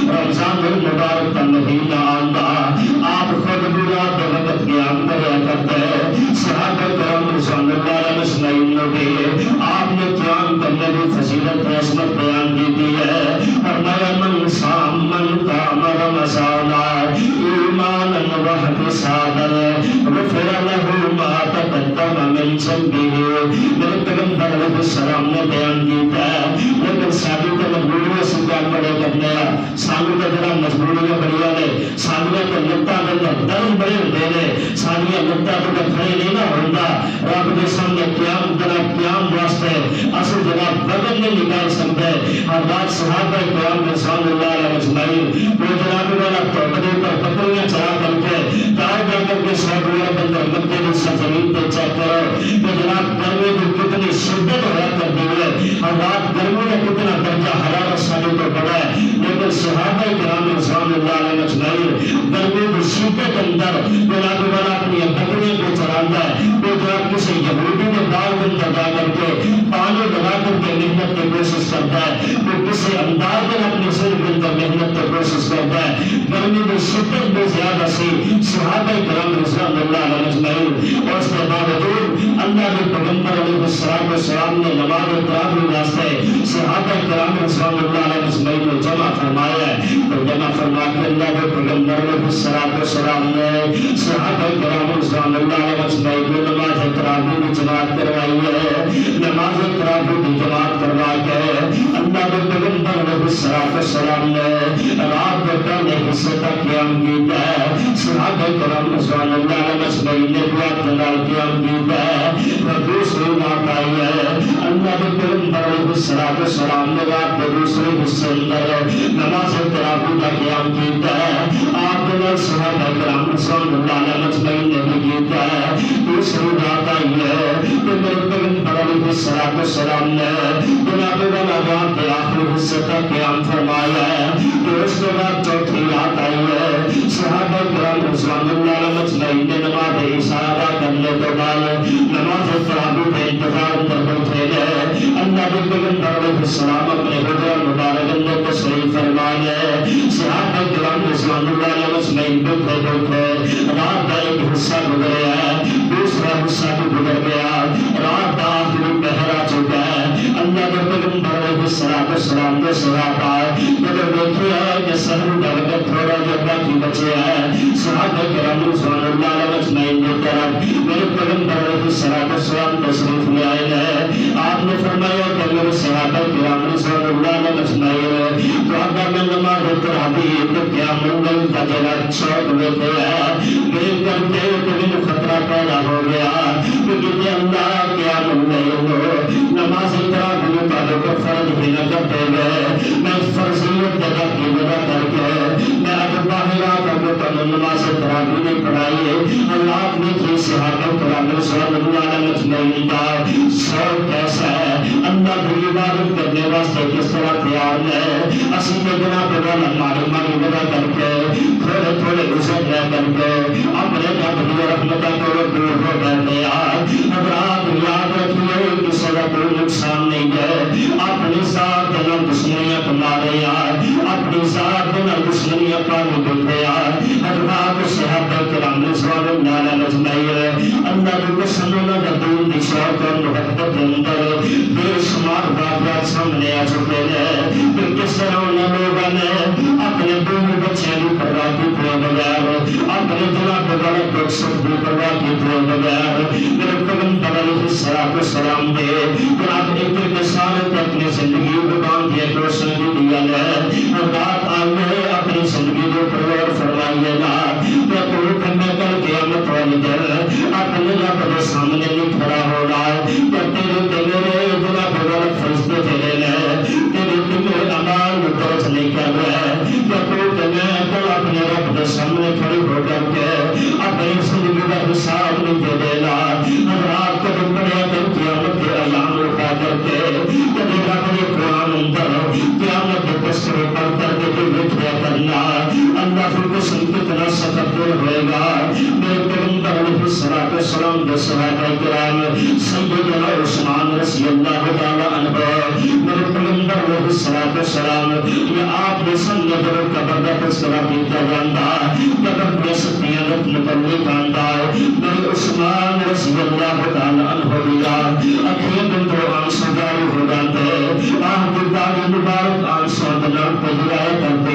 رمضان المبارک کا مہینہ آندا، آپ خود بھی رات کے وقت قیام کریا کرتے، صحابہ کرام رضوان اللہ علیہ اجمعین نے بھی آپ نے قیام کرنے کی فضیلت عظمت بیان کی دی ہے۔ فرمایا من صام من قام رمضان ایمانا واحتسابا غفر له ما تقدم من ذنبه، میرے پیغمبر علیہ السلام نے بیان کیا ہے، لیکن ساری تو مجبوریاں سے کام بڑے کرنے ہیں، ساری تو جناب مجبوریاں بڑھیا نے، ساری تو نقطہ کے درد بڑے ہوتے ہیں، ساری نقطہ تو کھڑے نہیں نہ ہوتا، رب کے سامنے قیام جناب قیام واسطے اصل جناب بدن نہیں نکال سکتے۔ اور رات صحابہ کرام رضوان اللہ علیہ اجمعین وہ جناب والا توبے پر بکریاں چلا کر کے گاؤں جا کر کے سب لوگ بندر مکے کی سرزمین پہ چیک کرو کہ جناب گرمی کی کتنی شدت ہوا کرتی ہے، اور رات گرمی کا کتنا درجہ حرارت ساری تو بڑا ہے، لیکن صحابہ کرام رضوان اللہ علیہ اجمعین گرمی کی کے اندر جناب والا اپنی بکریوں کو چراتا ہے، وہ جناب کسی یہودی کے باغ کے اندر جا کر کے پانی لگا کر کے محنت کی کوشش کرتا ہے، وہ کسی انداز میں اپنے سر کے اندر محنت کی کوشش کرتا ہے۔ گرمی میں شدت بھی زیادہ سی، صحابہ کرام رضوان اللہ علیہ اجمعین، اور اس کے باوجود اللہ کے پیغمبر علیہ السلام نے نماز تراویح واسطے صحابہ کرام رضوان اللہ علیہ اجمعین کو جمع فرمایا ہے۔ تو جمع فرما کے اللہ کے پیغمبر علیہ السلام نے صحابہ کرام رضوان اللہ علیہ اجمعین کو نماز تراویح کی جماعت کروائی ہے۔ نماز تراویح کی جماعت کروا کے اللہ کے پیغمبر علیہ السلام نے رات کے پہلے حصے تک قیام کیتا ہے۔ صحابہ کرام رضوان اللہ علیہ اجمعین نے دعا کے قیام کیتا ہے۔ اور دوسری بات آئی ہے، اللہ کے پیغمبر علیہ السلام نے رات کے دوسرے حصے اندر نماز تراویح کا قیام کیتا ہے۔ آپ نے صحابہ کرام رضوان اللہ علیہ اجمعین نے بھی کیتا ہے۔ دوسری بات آئی ہے کہ میرے پیغمبر علیہ السلام نے جناب والا رات کے آخری حصے تک قیام فرمایا ہے۔ تو اس کے بعد چوتھی بات آئی ہے، صحابہ کرام رضوان اللہ علیہ اجمعین نے نماز عشاء ادا کرنے کے بعد نماز تراویح کے انتظار میں بیٹھے گئے۔ اللہ کے پیغمبر علیہ السلام اپنے حجرہ مبارک اندر تشریف فرما گئے۔ صحابہ کرام رضوان اللہ علیہ اجمعین بیٹھے بیٹھے رات کا ایک حصہ گزرا ہے، دوسرا حصہ بھی گزر گیا، رات کا آخری پہر آ چکا ہے۔ اللہ کے پیغمبر علیہ السلام نے صحابہ جب دیکھا کہ سحر کا وقت تھوڑا جو باقی بچے ہیں، صحابہ کرام رضوان اللہ علیہ اجمعین کی طرف میرے پیغمبر علیہ السلام تشریف لے آئے ہیں۔ آپ نے فرمایا کہ میرے صحابہ کرام رضوان اللہ علیہ اجمعین تو اگر میں نماز تراویح تو قیام اللیل کا جلال شوق لیتے ہیں، دیکھ کر کے کبھی خطرہ پیدا ہو گیا کہ اللہ قیام اللیل نماز تراویح کا جو فرض بھی نہ کرتے گئے، میں فرضیت جگہ کی وجہ کر کے میں اگر باہر آتا کو تو نماز تراویح نہیں پڑھائی ہے۔ اللہ نے کی صحابہ کرام رضوان اللہ علیہ اجمعین کا شوق کیسا ہے، اللہ کی عبادت کرنے واسطے کس طرح تیار ہے۔ اسی کے جناب والا ماری وجہ کر کے تھوڑے تھوڑے گزر رہ کر کے اپنے رب کی رحمتہ کو دور ہو گئے یار۔ حضرات یاد رکھیے کسی کا کوئی نقصان نہیں ہے، اپنی ذات نہ دشمنیاں تمہارے یار، اپنی ذات نہ دشمنیاں پانی دیتے یار۔ حضرات صحابہ کرام رضوان اللہ علیہ اجمعین اللہ کے قسم نہ دین کی شوق اور محبت کے اندر بے شمار واقعات سامنے آ چکے ہیں کہ کس طرح ان لوگوں نے اپنے بیوی بچے کی پرواہ کیے بغیر، اپنے جناب والا دکھ سکھ کی پرواہ کیے بغیر میرے پیغمبر علیہ السلام نے جناب ایک کے سارے اپنی زندگی قربان کیے روشن کی دیا ہے۔ اور رات آئے اپنی زندگی کو پرور فرمائیے گا کہ کوئی کھڑے کر قیامت والی دن اپنے رب کے سامنے نہیں کھڑا ہو رہا ہے کہ تیرے جناب والا فرشتے تیرے تیرے اعمال درج نہیں کر رہے ہیں کہ تو اپنے رب کے سامنے کھڑے ہو کر کے اپنی زندگی کا حساب نہیں دے دینا۔ رات کو دن پڑیا کر قیامت کے ایام اٹھا کر کے کبھی رب نے قرآن اندر قیامت کے تذکرے پڑھ کر کے بھی لکھیا کرنا، اللہ کی قسم کتنا ستر ہوئے گا۔ میرے پیغمبر علیہ السلام کے صحابہ کرام سیدنا عثمان رضی اللہ تعالی عنہ میرے پیغمبر علیہ السلام یہ آپ نے سن نظر قبر کا تذکرہ کیتا جاندا، قبر میں ستیاں رت متعلق آندا میرے عثمان رضی اللہ تعالی عنہ دیا اکھیں دو آنسو جاری ہو جاتے، آپ کی داڑھی مبارک آنسو دلال پہ گرایا کرتے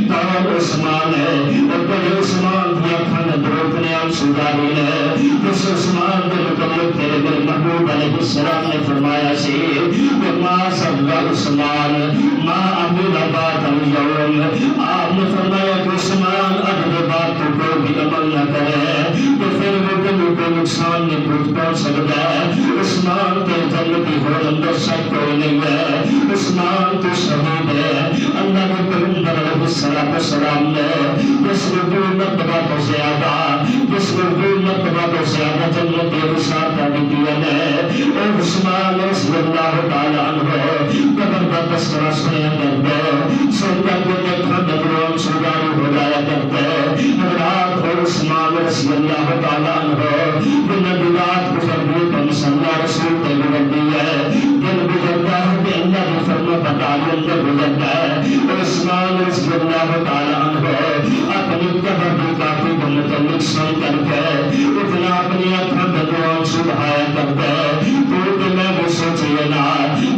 کون عثمان ہے، اور بڑے عثمان کی اکھن دروپنے آنسو جاری ہے۔ اس عثمان کے متعلق تیرے میرے محبوب علیہ السلام نے فرمایا سی کہ ما صبر عثمان ما عمل بعد اليوم، آپ نے فرمایا کہ عثمان اب کے بعد تو کوئی بھی عمل نہ کرے تو پھر وہ کو نقصان نہیں پہنچ سکتا ہے۔ عثمان کے جنتی ہو اندر شک کوئی نہیں ہے، عثمان تو شہید ہے۔ اللہ کے پیغمبر علیہ السلام نے جس کو مرتبہ تو زیادہ جس کو مرتبہ تو زیادہ جنت کے وسعت علی دیا ہے، اور عثمان رضی اللہ تعالی عنہ قبر کا تذکرہ سنیا کرتے، سن کر کے دیکھا نظروں سجاری ہو جایا کرتے۔ رات اور عثمان رضی اللہ تعالی عنہ اپنی تبرکات کو متعلق سن کر کے اتنا اپنی آنکھوں میں دعا سبحایا کرتے تو میں وہ سوچیے نا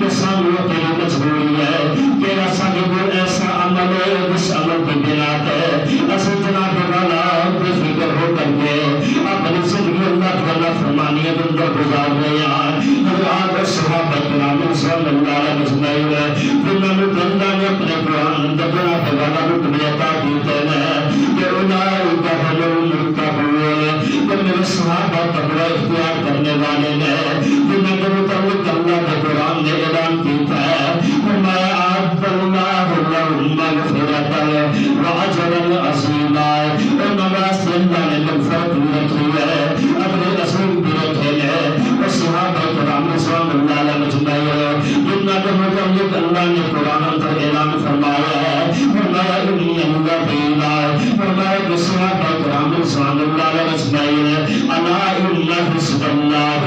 کہ سامنے تیری مجبوری ہے تیرا صاحب ایسا عمل ہے جس عمل کی بنا پہ اصل جناب والا بے فکر ہو کر کے اپنی زندگی اللہ تعالیٰ فرمانی اندر گزار رہے ہیں حضرات صحابہ کرام صلی اللہ علیہ وسلم جنہوں نے اللہ نے اپنے قرآن اندر جناب والا رتبے عطا کیتے ہیں کہ اولئک هم المتقون کہ میرے صحابہ تقوی اختیار کرنے والے ہیں جنہوں کے متعلق اللہ کے قرآن نے اعلان کیتا ہے فرمایا اعد اللہ لهم مغفرۃ واجرا عظیما اور نواسط اللہ نے مغفرت بھی رکھی ہے اپنے رسول بھی رکھے ہیں اور صحابہ کرام صلی اللہ علیہ وسلم جنہوں کے متعلق اللہ نے قرآن پر اعلان فرمایا ہے فرمایا ان الذین فرمایا کہ صحابہ کرام صلی اللہ علیہ وسلم الا ان حزب اللہ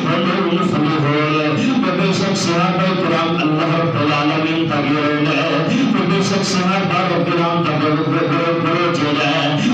هم المفلحون بے شک صحابہ کرام اللہ رب العالمین کا گروہ ہے بے شک صحابہ کرام کا گروہ جو ہے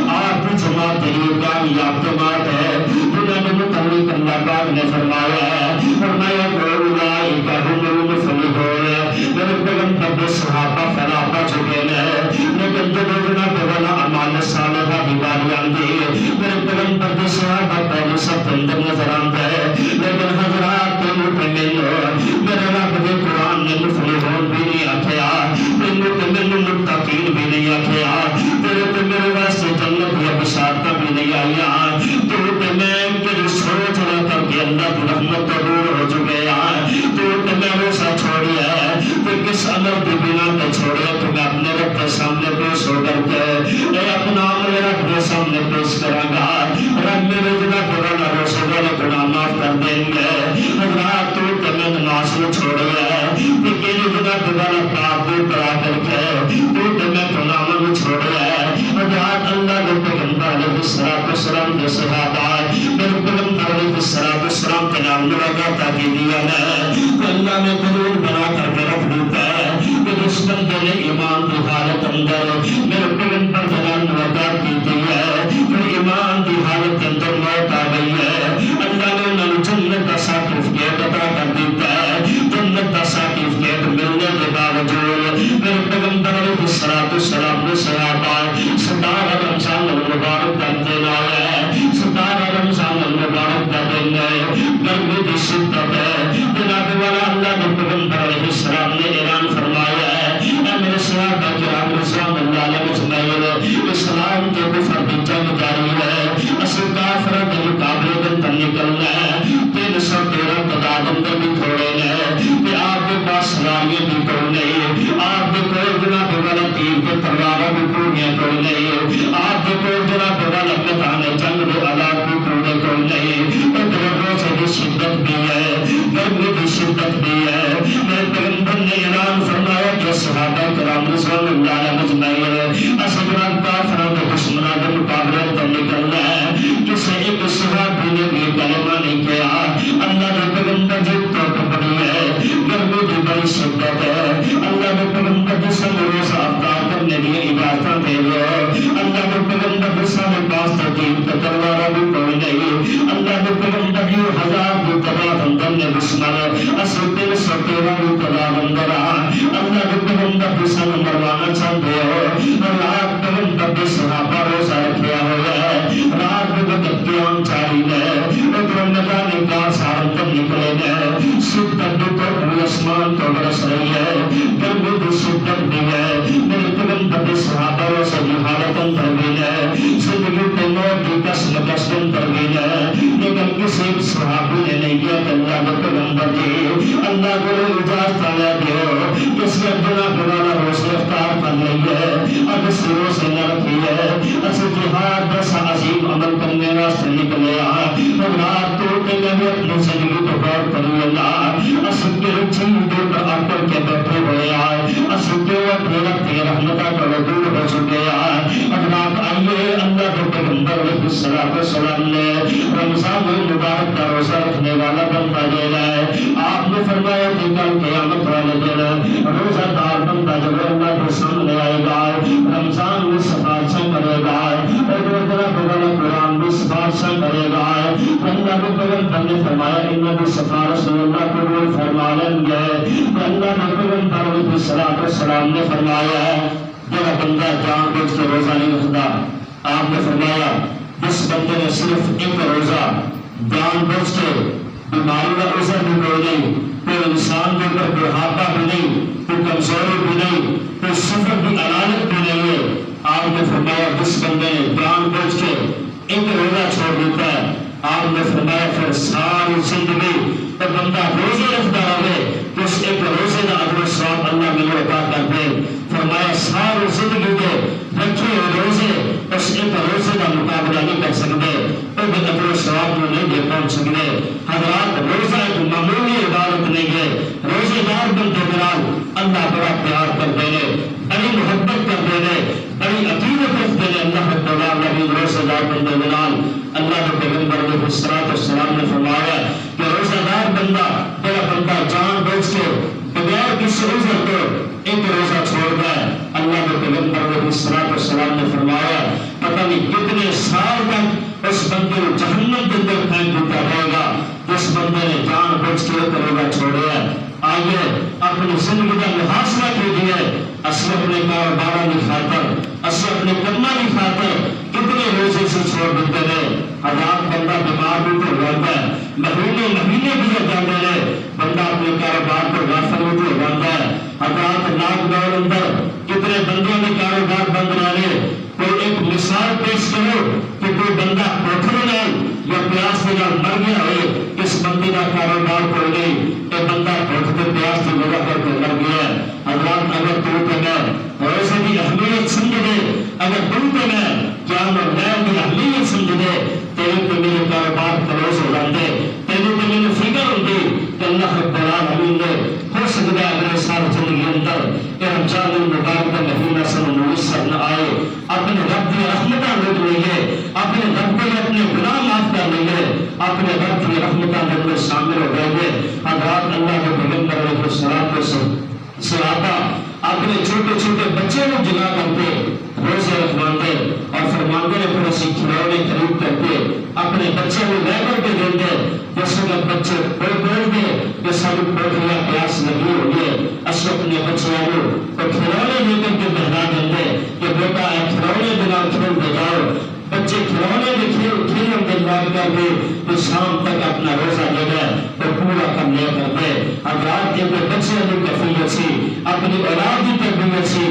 آپ کی جماعت یہ کامیاب جماعت ہے جنہوں نے متعلق اللہ پاک نے فرمایا ہے فرمایا اولئک هم المفلحون میرے پیغمبر کے صحابہ فلاح پا چکے ہیں لیکن جو جناب والا اعمال صالحہ کی باری آندھی میرے پیغمبر کے صحابہ پہلے سب اندر نظر آتا ہے لیکن حضرات تینوں پہ میرے رب کے قرآن نے مفلحون بھی نہیں آکھیا تینوں پہ میرے متقین بھی نہیں آکھیا تیرے پہ میرے واسطے جنت یا بشارتہ بھی نہیں آیا تینوں پہ میں تیری سوچ رہا کر کے اللہ کی رحمت دور ہو چکے ہیں تینوں پہ میں روسا چھوڑی ہے تو کس عمل کی بنا پہ چھوڑے تو میں اپنے رب کے سامنے پیش ہو کر کے اے اپنا عمل رب کے سامنے پیش کروں گا رب میرے جناب والا رسول والا گناہ معاف کر دیں گے حضرات تو کہ میں نماز کو چھوڑے ہے کہ میرے جناب والا تعبیر کرا کر کے تو کہ میں گناہ کو چھوڑے ہے حضرات اللہ کے پیغمبر علیہ السلام کے صحابہ میرے پیغمبر علیہ السلام کے نام لگا تاکہ دیا ہے کہ اللہ نے قانون بنا کر کے رکھ دیتا ہے کہ جس بندے نے ایمان کی حالت اندر میرے پیغمبر کے نام لگا کی ہے پھر ایمان کی حالت اندر موت آ گئی ہے اللہ نے انہیں جنت کا سرٹیفکیٹ عطا کر دیتا ہے جنت کا سرٹیفکیٹ ملنے کے باوجود میرے پیغمبر علیہ السلام نے صحابہ 17 رمضان المبارک کا دن آیا ہے 17 رمضان المبارک کا دن ہے گرمی کی شدت ہے جناب والا اللہ کے پیغمبر علیہ السلام نے اعلان فرمایا ہے اے میرے صحابہ کرام رضوان اللہ علیہ وسلم اسلام کے کفر کی جنگ جاری ہے اصل کافروں کے مقابلے میں تن نکلنا ہے 313 تعداد اندر بھی تھوڑے ہیں کہ آپ کے پاس سلاریاں بھی کوئی نہیں آپ کے کوئی جناب والا تیر کے تلواروں بھی پوریاں کوئی نہیں آپ کے کوئی جناب والا میدان جنگ میں آلات بھی پورے کوئی نہیں اور درجوں سے بھی شدت بھی ہے گرمی کی شدت بھی ہے میرے پیغمبر نے اعلان فرمایا کہ صحابہ کرام رضوان اللہ علیہ وسلم اصغر کافروں کے دشمنوں کے مقابلے میں نکلنا ہے کسی ایک صحابی نے بھی کلمہ نہیں کیا اللہ کے پیغمبر جی تو بڑی ہے گرمی کی بڑی شدت ہے اللہ کے پیغمبر جی سے روز افطار کرنے لیے اجازت دے دو اللہ کے پیغمبر جی سے پاس تقیم کا تلوارہ بھی کوئی نہیں اللہ کے پیغمبر جی 1000 کی تعداد اندر نے دشمن اصل 313 کی تعداد اندر اللہ کے پیغمبر جی سے مروانا چاہتے ہو رات پیغمبر کے صحابہ روزہ رکھیا ہوا ہے رات میں وقت قیام جاری ہے ادھر میدان کا سارتم نکلے گئے شدت بھی تو پوری آسمان کو برس رہی ہے گرمی بھی شدت بھی ہے میرے پیغمبر کے صحابہ روزہ کی حالت اندر بھی ہے زندگی کے موت کی قسم اندر بھی ہے لیکن کسی صحابی نے نہیں کیا کہ اللہ کے پیغمبر جی اللہ کو اجازت لے دیو کس نے بنا بنا روزہ افطار کر لی ہے اب اس روزے نہ رکھی ہے اسی جہاد جیسا عظیم عمل کرنے واسطے نکلے اور رات تو کہ میں اپنی زندگی کو غور کری اللہ اسی کے چین دور پر آکر کے بیٹھے ہوئے اسی کے اپنے رب کی رحمتہ کو دور ہو چکے اب رات آئیے اللہ کے پیغمبر پیغمبر علیہ الصلوۃ والسلام نے رمضان المبارک کا روزہ رکھنے والا بندہ دینا ہے. آپ نے فرمایا کہ کل قیامت والے دن روزہ دار بندہ جب اللہ کے سامنے آئے گا رمضان میں سفارشیں کرے گا اور قرآن میں سفارشیں کرے گا. اللہ کے پیغمبر نے فرمایا ان کی سفارش اللہ قبول فرما لیں گے. اللہ کے پیغمبر علیہ الصلوۃ والسلام نے فرمایا ہے جب بندہ جان بوجھ کے روزہ نہیں رکھتا, آپ نے فرمایا جس بندے نے صرف ایک روزہ جان بوجھ کے, بیماری کا عذر بھی کوئی نہیں, کوئی انسان کے اوپر بڑھاپا بھی نہیں, کوئی کمزوری بھی نہیں, کوئی سفر کی علامت بھی نہیں ہے, آپ نے فرمایا جس بندے نے جان بوجھ کے ایک روزہ چھوڑ دیتا ہے, آپ نے فرمایا پھر ساری زندگی تو بندہ روزے رکھتا رہے تو اس ایک روزے کا اجر و ثواب اللہ ملے عطا کر دے. فرمایا ساری زندگی کے رکھے ہوئے روزے اس ایک روزے کا مقابلہ نہیں کر سکتے, تو اجر و ثواب میں نہیں دے پہنچ سکتے. حضرات روزہ ایک معمولی عبادت نہیں ہے. روزے دار بندے بلال اللہ بڑا پیار کر دے, بڑی محبت کر دے, بڑی عقیدت رکھ دے. اللہ تعالیٰ نبی روزے دار بندے بلال اللہ کے پیغمبر علیہ الصلوۃ والسلام نے فرمایا کہ روزہ دار بندہ بڑا بندہ جان بوجھ کے بغیر کسی عذر کو ایک روزہ چھوڑ گئے, اللہ کے پیغمبر علیہ الصلوۃ والسلام نے فرمایا پتہ نہیں کتنے سال تک اس بندے کو جہنم کے اندر پھینک دیتا رہے گا جس بندے نے جان بوجھ کے ایک روزہ چھوڑا ہے. آئیے اپنی زندگی کا محاسبہ کیجیے, اصل اپنے کاروبار کی خاطر اصل اپنے کرنا کی خاطر کتنے روزے سے چھوڑ دیتے رہے. ہزار بندہ بیمار بھی تو رہتا ہے, مہینے بھی جاتے رہے, بندہ اپنے کاروبار کو غافل بھی تو رہتا ہے. حضرات لاک ڈاؤن اندر کتنے بندوں کے کاروبار بند رہے. کوئی ایک مثال پیش کرو کہ کوئی بندہ پوکھرے نال یا پیاس کے نال مر گیا ہو, اس بندے کا کاروبار کوئی نہیں, یہ بندہ بھوکتے پیاس کی وجہ کر کے مر گیا ہے. حضرات اگر تو میں روزے کی اہمیت سمجھ دے, اگر تم تو میں قیامت کی اہمیت سمجھ دے, تیرے تو میرے کاروبار کلوز ہو جاتے, تیرے تو میرے فکر ہوتی کہ اللہ رب العالمین نے ہو سکتا ہے اگلے سال زندگی اندر رمضان المبارک کا مہینہ سن میسر نہ آئے, اپنے رب کی رحمتاں لوٹ لیں, اپنے رب کو اپنے گناہ معاف کر لیں, اپنے رب کی رحمتاں میں شامل ہو جائیں گے. حضرات اللہ کے پیغمبر علیہ الصلوۃ والسلام صحابہ اپنے چھوٹے چھوٹے بچے کو جگا کر کے روزے رکھواتے اور فرماتے ہیں پھر اسی کھلونے خرید کر کے اپنے بچے کو لے کر کے دیں گے. جس وقت بچے بول گے کہ سب پوکھریا پیاس لگی ہوگی, اصل اپنے بچوں کو کھلونے دے کر کے بہلا دیں گے کہ بیٹا کھلونے بنا کھیل دے جاؤ. بچے کھلونے میں کھیل دلوا کر کے تو شام تک اپنا روزہ دے گئے تو پورا کر لیا کرتے. حضرات کے بچے کی کفیلت سی, اپنی اولاد کی تربیت سی,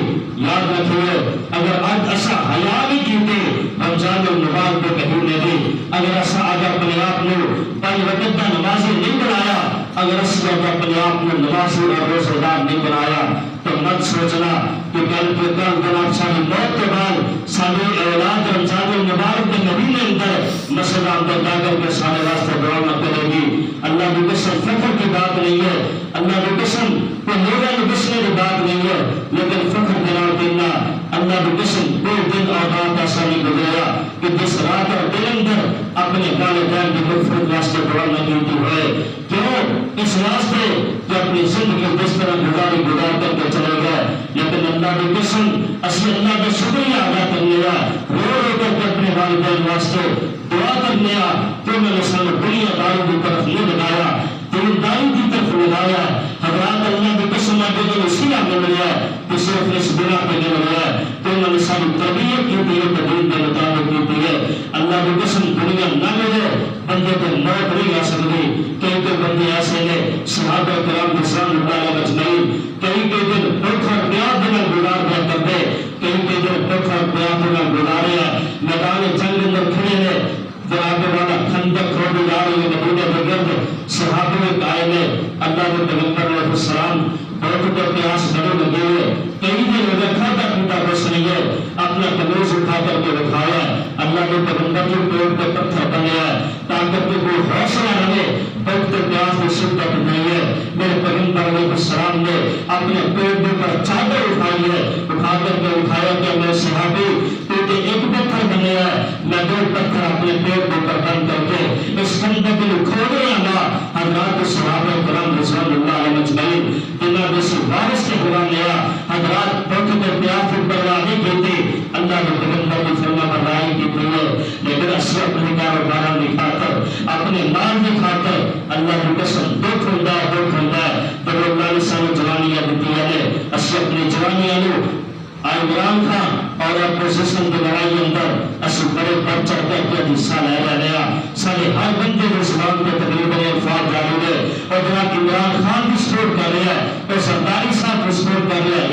یاد رکھیے اگر آج ایسا حیا بھی کیتے رمضان المبارک کے مہینے میں, اگر ایسا اگر اپنے آپ نے پانچ وقت کا نمازی نہیں بنایا, اگر اس وقت اپنے آپ نے نمازی اور روزہ دار نہیں بنایا تو مت سوچنا کہ کل کے کل جناب ساری موت کے بعد ساری اولاد رمضان المبارک کے مہینے اندر مسجد اندر جا کر کے سارے واسطے دعا نہ کرے گی. اللہ کی قسم فخر کی بات نہیں ہے, اللہ کی قسم کوئی لوگوں کو بسنے کی بات نہیں ہے, لیکن فخر جناب دینا اللہ کی قسم کوئی دن اور رات ایسا نہیں گزرا کہ جس رات اور دن اندر اپنے والدین کی مغفرت واسطے دعا نہ کیتی ہوئے. کیوں؟ اس واسطے کہ اپنی زندگی جس طرح گزار کر کے چلے گئے, لیکن اللہ کی قسم اصل اللہ کا شکریہ ادا کر لیا, رو کر کے اپنے والدین واسطے دعا کر لیا کہ میں نے سب دنیا داری کی طرف نہیں لگایا, دینداری کی طرف لگایا. حضرات اللہ کی قسم آگے جو وسیلہ مل رہا ہے کہ صرف اس بنا پہ مل رہا ہے تو میں نے سب تربیت کی ہے, دین کے مطابق کی ہے. اللہ کی قسم دنیا نہ ملے بندے کو موت نہیں آ سکتی. کئی کئی بندے ایسے ہیں صحابہ کرام کے سامنے اللہ اجمعین کئی کئی دن بھوک اور پیاس کے نال گزار دیا کرتے, کئی کئی دن بھوک اور پیاس کے نال گزارے ہیں, میدان جنگ اندر کھڑے ہیں, جناب والا خندق کھودی جا رہی ہے مدینے کے گرد, صحابہ قائم ہے, اللہ کے پیغمبر علیہ السلام بھوک اور پیاس بڑے لگے ہوئے, کئی دن ہو گئے کھاتا پیتا کچھ نہیں ہے, اپنا کمیز اٹھا کر کے دکھایا, اللہ کے پیغمبر کے پیڑ پہ پتھر بنے ہیں تاکہ کوئی حوصلہ رہے, بھوک اور پیاس کی شدت نہیں ہے. میرے پیغمبر علیہ السلام نے اپنے پیڑ پر چادر اٹھائی ہے, اٹھا کر کے اٹھایا کہ میں صحابی کیونکہ ایک پتھر بنے ہیں, میں دو اپنے پیٹ کو بند کر کے اس بندے کو کھولے اللہ حضرات صحابہ کرام رضوان اللہ علیہ مجمعین جنہوں نے سے وارث کے قرآن لیا حضرات بہت کے پیاس کی پرواہ نہیں کیتے اللہ نے پیغمبر کی فرما برداری کی ہے لیکن اصل اپنے کاروبار کی خاطر اپنے مال کی خاطر اللہ کی قسم دکھ ہوتا ہے تو اللہ نے سارے جوانیاں دیتی ہے اصل اپنی جوانیاں لو عمران خان اور اپوزیشن کی لڑائی اندر اصل بڑے بڑھ چڑھ کر کے حصہ لیا گیا سارے ہر بندے کو اسلام کے تقریباً الفاظ جاری ہے اور جناب عمران خان کی سپورٹ کر رہا ہے اور سرداری صاحب کی سپورٹ کر رہا ہے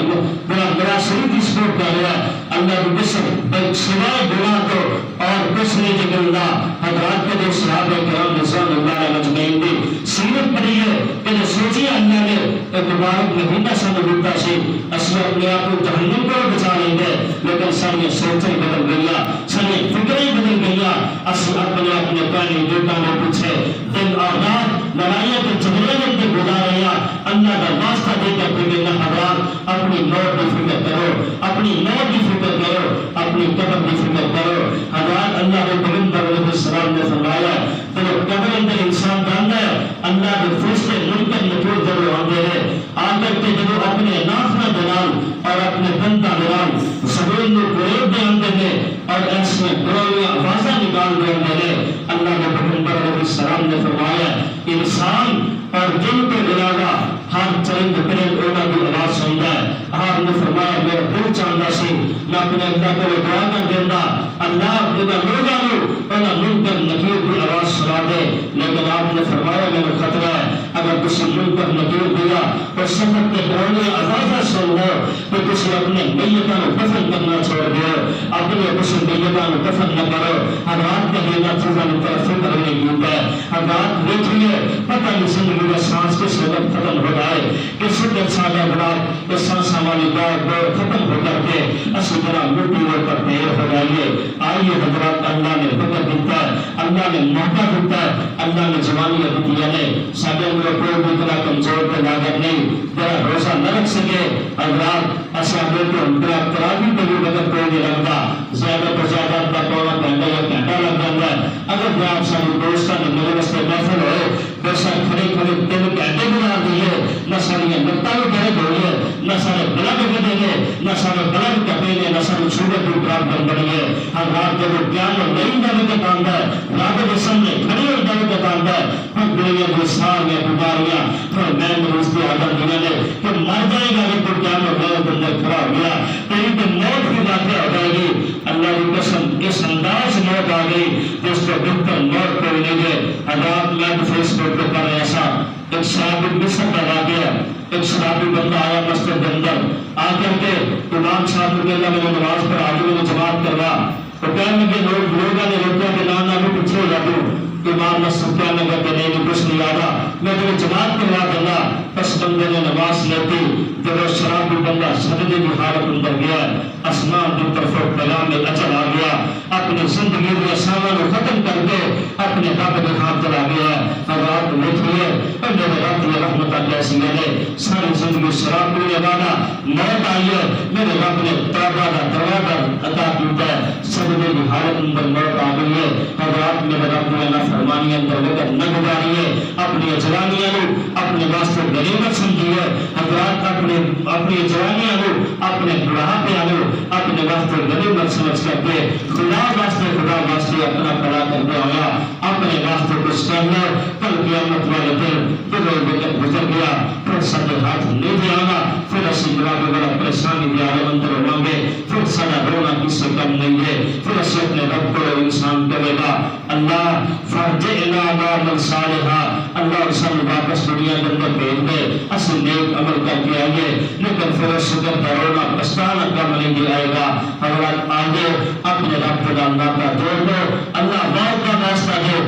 جناب میرا شریف کی سپورٹ کر رہا ہے اللہ کی قسم سوائے گناہ تو اور کچھ نہیں جگہ اللہ حضرات کے جو صحابہ کرام رضوان اللہ علیہ مجمعین کی سیرت پڑھی ہے کہ جو سوچی اللہ نے ایک مبارک مہینہ سامنے دیتا سے اصل اپنے آپ کو جہنم کو بچا لیں گے لیکن ساری سوچیں بدل گیا ساری فکریں بدل گیا اصل اپنے پہلے دیتا میں پیچھے دن اور رات لڑائیوں کے جھگڑے میں گزار رہا اللہ کا واسطہ دے کر کے میرے حضرات اپنی موت کی فکر کرو اپنی موت کی فکر کرو اپنی قبر کی فکر کرو حضرات اللہ نے پیغمبر علیہ السلام نے فرمایا کہ قبر اندر انسان جانتا ہے اللہ کے فرشتے منکر نکیر جب آتے ہیں آ کر کے جب اپنے ناخنا دلال اور اپنے بندہ دلال سبیل میں قریب دے آتے ہیں اور ایسے گروہ آوازہ نکال دے آتے ہیں اللہ کے پیغمبر علیہ السلام نے فرمایا انسان اور جن کے علاوہ ہر چرند پرند اونا کی آواز سنتا ہے آپ نے فرمایا میرا دل چاہتا سی میں اپنے اللہ کو دعا کر دینا اللہ جنہا لوگا لو اونا منکر نکیر کی آواز سنا دے لیکن آپ نے فرمایا میرا خطرہ ہے اگر کسی منکر نکیر دیا اور سفر کے دورے آوازہ سن لو تو کسی اپنے میتاں کو دفن کرنا چھوڑ دیا اپنے کسی میتاں کو دفن نہ کرو حضرات کا دینا چیزاں نے طرف فکر نہیں کیتا ہے حضرات دیکھئے پتہ نہیں زندگی کا سانس کس وقت ختم ہو جائے کس وقت سادہ بلاد اس سانس ہماری دور ختم ہو کر کے اسی طرح مٹی پر دیر ہو جائیے آئیے حضرات اللہ نے فکر دیتا ہے اللہ نے موقع دیتا ہے اللہ نے جوانی دیتی ہے سادہ میں کوئی بھی طرح کمزور کے لاغت نہیں ذرا روزہ نہ رکھ سکے حضرات اصحابہ کو انترا تراوی پہ بھی وقت کوئی نہیں لگتا زیادہ پر زیادہ اپنا پونا گھنٹہ یا گھنٹہ لگ جاتا ہے اگر جو آپ سارے دوستان نے میرے رستے محفل ہوئے بے کھڑے کھڑے 3 گھنٹے گزار دیے نہ ساری نقطہ کو گرد ہوئے نہ سارے بلد بدے گے نہ سارے بلد کپے گے نہ سارے چھوڑے بھی پراپ کر بڑھ گئے ہر رات جب وہ قیام اور نہیں جانے کا کام ہے رات کے سامنے کھڑے ہو جانے کا کام ہے پھر دنیا کو ساریاں پکاریاں پھر میں مروز کی عادت دنیا نے کہ مر جائے گا کہ تو قیام اور نئے بندے کھڑا ہو گیا تیری تو موت کی باتیں ہو جائے گی اللہ کی قسم اس انداز موت آ گئی جس کو بہتر موت کوئی نہیں ہے حضرات میں فیس بک پہ کر ایسا ایک شرابی مصر کا واقعہ ایک شرابی بندہ آیا مسجد کے اندر آ کر کے امام صاحب نے اللہ میں نماز پر آگے میں جماعت کروا تو کہنے لگے لوگوں نے روکا کہ نانا بھی پیچھے ہو جاتے امام مسجد کہنے لگا کہ نہیں کچھ نہیں آگا میں تمہیں جماعت کروا دوں گا پس بندے نے نماز لیتی جب وہ شرابی بندہ سجدے کی حالت اندر گیا آسمان کی طرف پیغام میں اجل آ گیا اپنی زندگی کے اسامان کو ختم کر کے اپنے رب کے ہاتھ چلا گیا حضرات دیکھیے میرے رب کی رحمت کیسی ہے ساری زندگی شراب پینے والا موت آئی ہے میرے رب نے توبہ کا دروازہ عطا کیا ہے سجدے کی حالت اندر موت آ گئی ہے حضرات میرے رب نے نافرمانی اندر وقت نہ گزاری ہے اپنی جوانیاں کو اپنے واسطے غنیمت سمجھی ہے حضرات اپنی جوانیاں کو اپنے بڑھاپے آلو اپنے واسطے غنیمت سمجھ کر کے خدا واسطے اپنا کھڑا کرتے آیا اپنے واسطے کچھ کر لو کل قیامت والے دن پھر وقت گزر گیا پھر سب ہاتھ نہیں دے آگا پھر اسی بڑا بڑا پریشانی دے آگے اندر ہوں گے پھر سارا رونا کس سے کم نہیں ہے پھر اسی اپنے رب کو انسان کرے گا اللہ فرجعنا عمل صالحا اللہ سب واپس دنیا کے اندر بھیج دے اصل نیک عمل کر کے آئیے لیکن پھر شکر کا رونا پچھتانا کم نہیں آئے گا حضرات آگے اپنے رب کا ناتا جوڑ دو اللہ بہت کا راستہ دو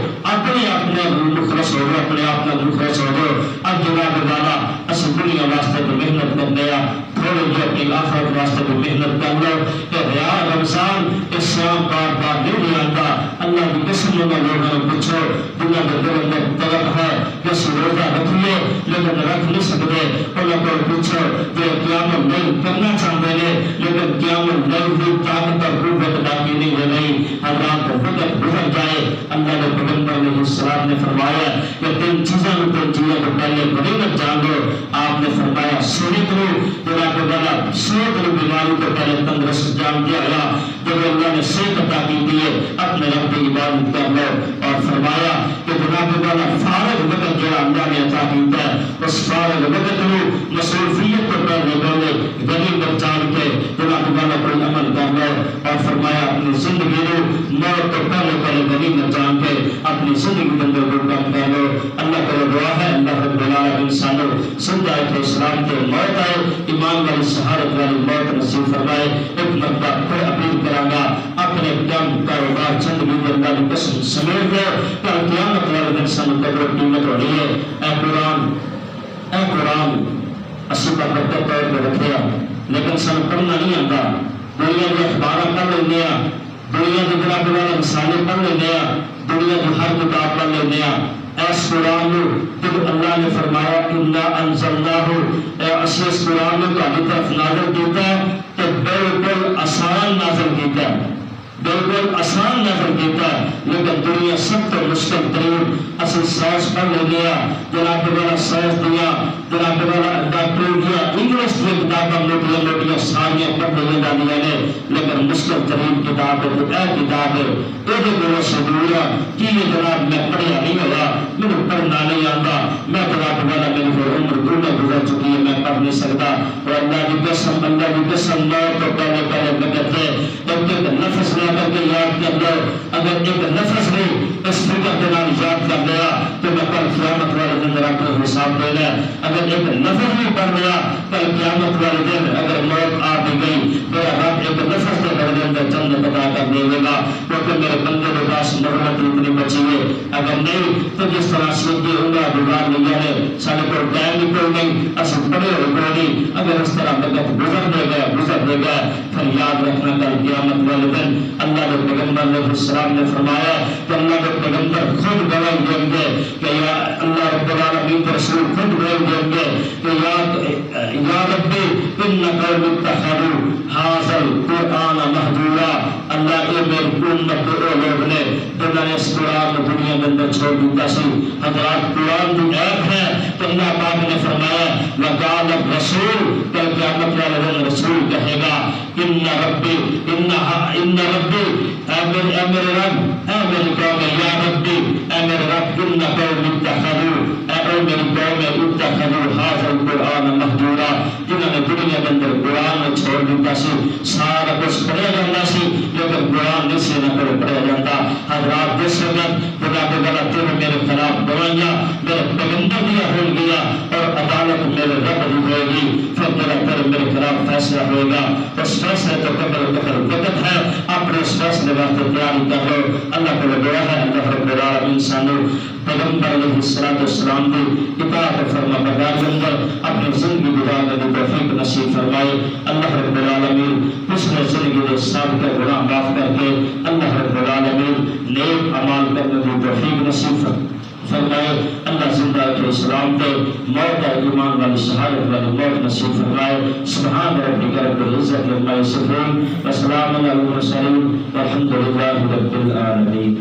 اپنے مخلص ہو دو اپنے آپ میں مخلص ہو دو اب جواب والا اصل دنیا واسطے تو محنت کر دیا تھوڑے جو اپنی آخرت واسطے تو محنت کر لو کہ یار رمضان اس شام بار بار نہیں آتا اللہ کی قسم میں لوگوں نے پوچھو دنیا کے دل میں طلب ہے کہ روزہ رکھیے لیکن رکھ نہیں سکتے اللہ کو پوچھو کہ قیامت نہیں کرنا چاہتے ہیں لیکن قیامت نہیں ہوئی طاقت اور قوت باقی نہیں ہے نہیں حضرات کو فکر گزر جائے ان چیزوں کو پہلے غنیمت جان لو. آپ نے فرمایا صحت کو جناب والا صحت کو بیماری کو پہلے تندرست جان دیا گیا. جب اللہ نے صحت عطا کی ہے اپنے رب کی عبادت کر لو. اور فرمایا کہ جناب والا فارغ وقت جو اللہ نے عطا کیتا ہے اس فارغ وقت کو مصروفیت کو پہلے پہلے غنیمت جان کے جناب والا کوئی عمل کر لو. اور فرمایا اپنی زندگی کو موت تو پہلے پہلے غنیمت جان کے اپنی زندگی کے اندر قربان کر لو. اللہ کا دعا ہے اللہ رب العالمین انسانوں زندہ کے اسلام کے موت آئے ایمان والی شہادت والی موت نصیب فرمائے. ایک مرتبہ پھر اپیل کروں گا اپنے کام کاروبار زندگی کے اللہ کی قسم سمیٹ دو. کل قیامت والے دن سن قدر قیمت ہونی ہے. اے قرآن اسی کا برکت طور پہ رکھے لیکن سن پڑھنا نہیں آتا. دنیا کے اخبار پڑھ لینے دنیا کے جناب والا رسالے پڑھ لینے دنیا کی ہر کتاب پڑھ لینے اس قرآن جب اللہ نے فرمایا انا انزلناہ اسی اس قرآن نے تہاڈی طرف نازل کیتا ہے تو بالکل آسان نازل کیتا ہے بالکل آسان نازل کیتا ہے. لیکن دنیا سب تو مشکل ترین اصل سائنس پڑھ لے گیا جناب والا سائنس دیا جناب والا ڈاکٹر دیا انگلش کی کتابیں موٹیاں موٹیاں ساریاں پڑھ لے جاندیاں نے لیکن مشکل ترین کتاب ہے اے کتاب ہے یہ میرے سے دور ہے کہ یہ جناب میں پڑھیا نہیں ہوا مجھے پڑھنا نہیں آتا میں جناب والا میری پھر عمر دنیا گزر چکی ہے میں پڑھ نہیں سکتا. اور اللہ کی قسم موت تو پہلے پہلے بکتے ایک نفس لے کر کے یاد کر لو. اگر ایک نفس نہیں اس فکر کے نام یاد کر لیا تو میں کل قیامت والے دن رب کو حساب دے گا. اگر ایک نفس نہیں پڑھ لیا کل قیامت والے دن اگر موت آ بھی گئی میرا رب ایک نفس کے بڑے اندر جنت عطا کر دے گا کیونکہ میرے بندے کے پاس نعمت اتنی بچی ہے. اگر نہیں تو جس طرح سے یہ عمرہ گزار لیا ہے سارے کو ٹائم بھی کوئی نہیں اصل بڑے ہو کوئی نہیں. اگر اس طرح وقت گزر دے گا پھر یاد رکھنا کل قیامت والے دن اللہ کے پیغمبر علیہ السلام نے فرمایا کہ اللہ کے پیغمبر خود گواہی دیں گے کہ یا اللہ رب العالمین کے رسول خود گواہی دیں گے کہ یا ربی ان قوم اتخذوا هذا القرآن مہجورا. اللہ اے میری امت کے لوگ نے جنہوں نے اس قرآن کو دنیا کے اندر چھوڑ دیا سی. حضرات قرآن کی ایپ ہے کہ اللہ پاک نے فرمایا وقال الرسول کل قیامت والے دن رسول کہے گا ان ربی اے میرے رب اے میری قوم یا ربی اے میرے رب ان قوم اتخذوا اے میری قوم اتخذوا هذا القرآن مہجورا. جنہوں نے دنیا کے اندر قرآن چھوڑ دیا سی سارا کچھ پڑھیا جاتا سی لیکن قرآن نہیں سے نہ پڑھیا جاتا. حضرات جس وقت خدا کے غلط میرے خلاف دوائیاں میرے پیغمبر دیا ہو گیا اور عدالت میرے رب دی ہوئے گی پھر میرے خلاف فیصلہ ہوئے گا. اس فیصلے تو قبل وقت ہے اپنے اس فیصلے واسطے تیاری کر لو. اللہ کو دعا ہے اللہ رب العالمین انسانوں پیغمبر علیہ السلام کی اطاعت فرما بردار کے اندر اپنی زندگی گزارنے کی توفیق نصیب فرمائے. اللہ رب العالمین پچھلے زندگی کے سابقہ گناہ معاف کر کے اللہ رب العالمین نیک اعمال کرنے کی توفیق نصیب فرمائے. اللہ زندہ کے اسلام کے موت ایمان والی شہادت والی موت نصیب فرمائے. سبحان ربک رب العزت عما یصفون وسلام علی المرسلین والحمد للہ رب العالمین.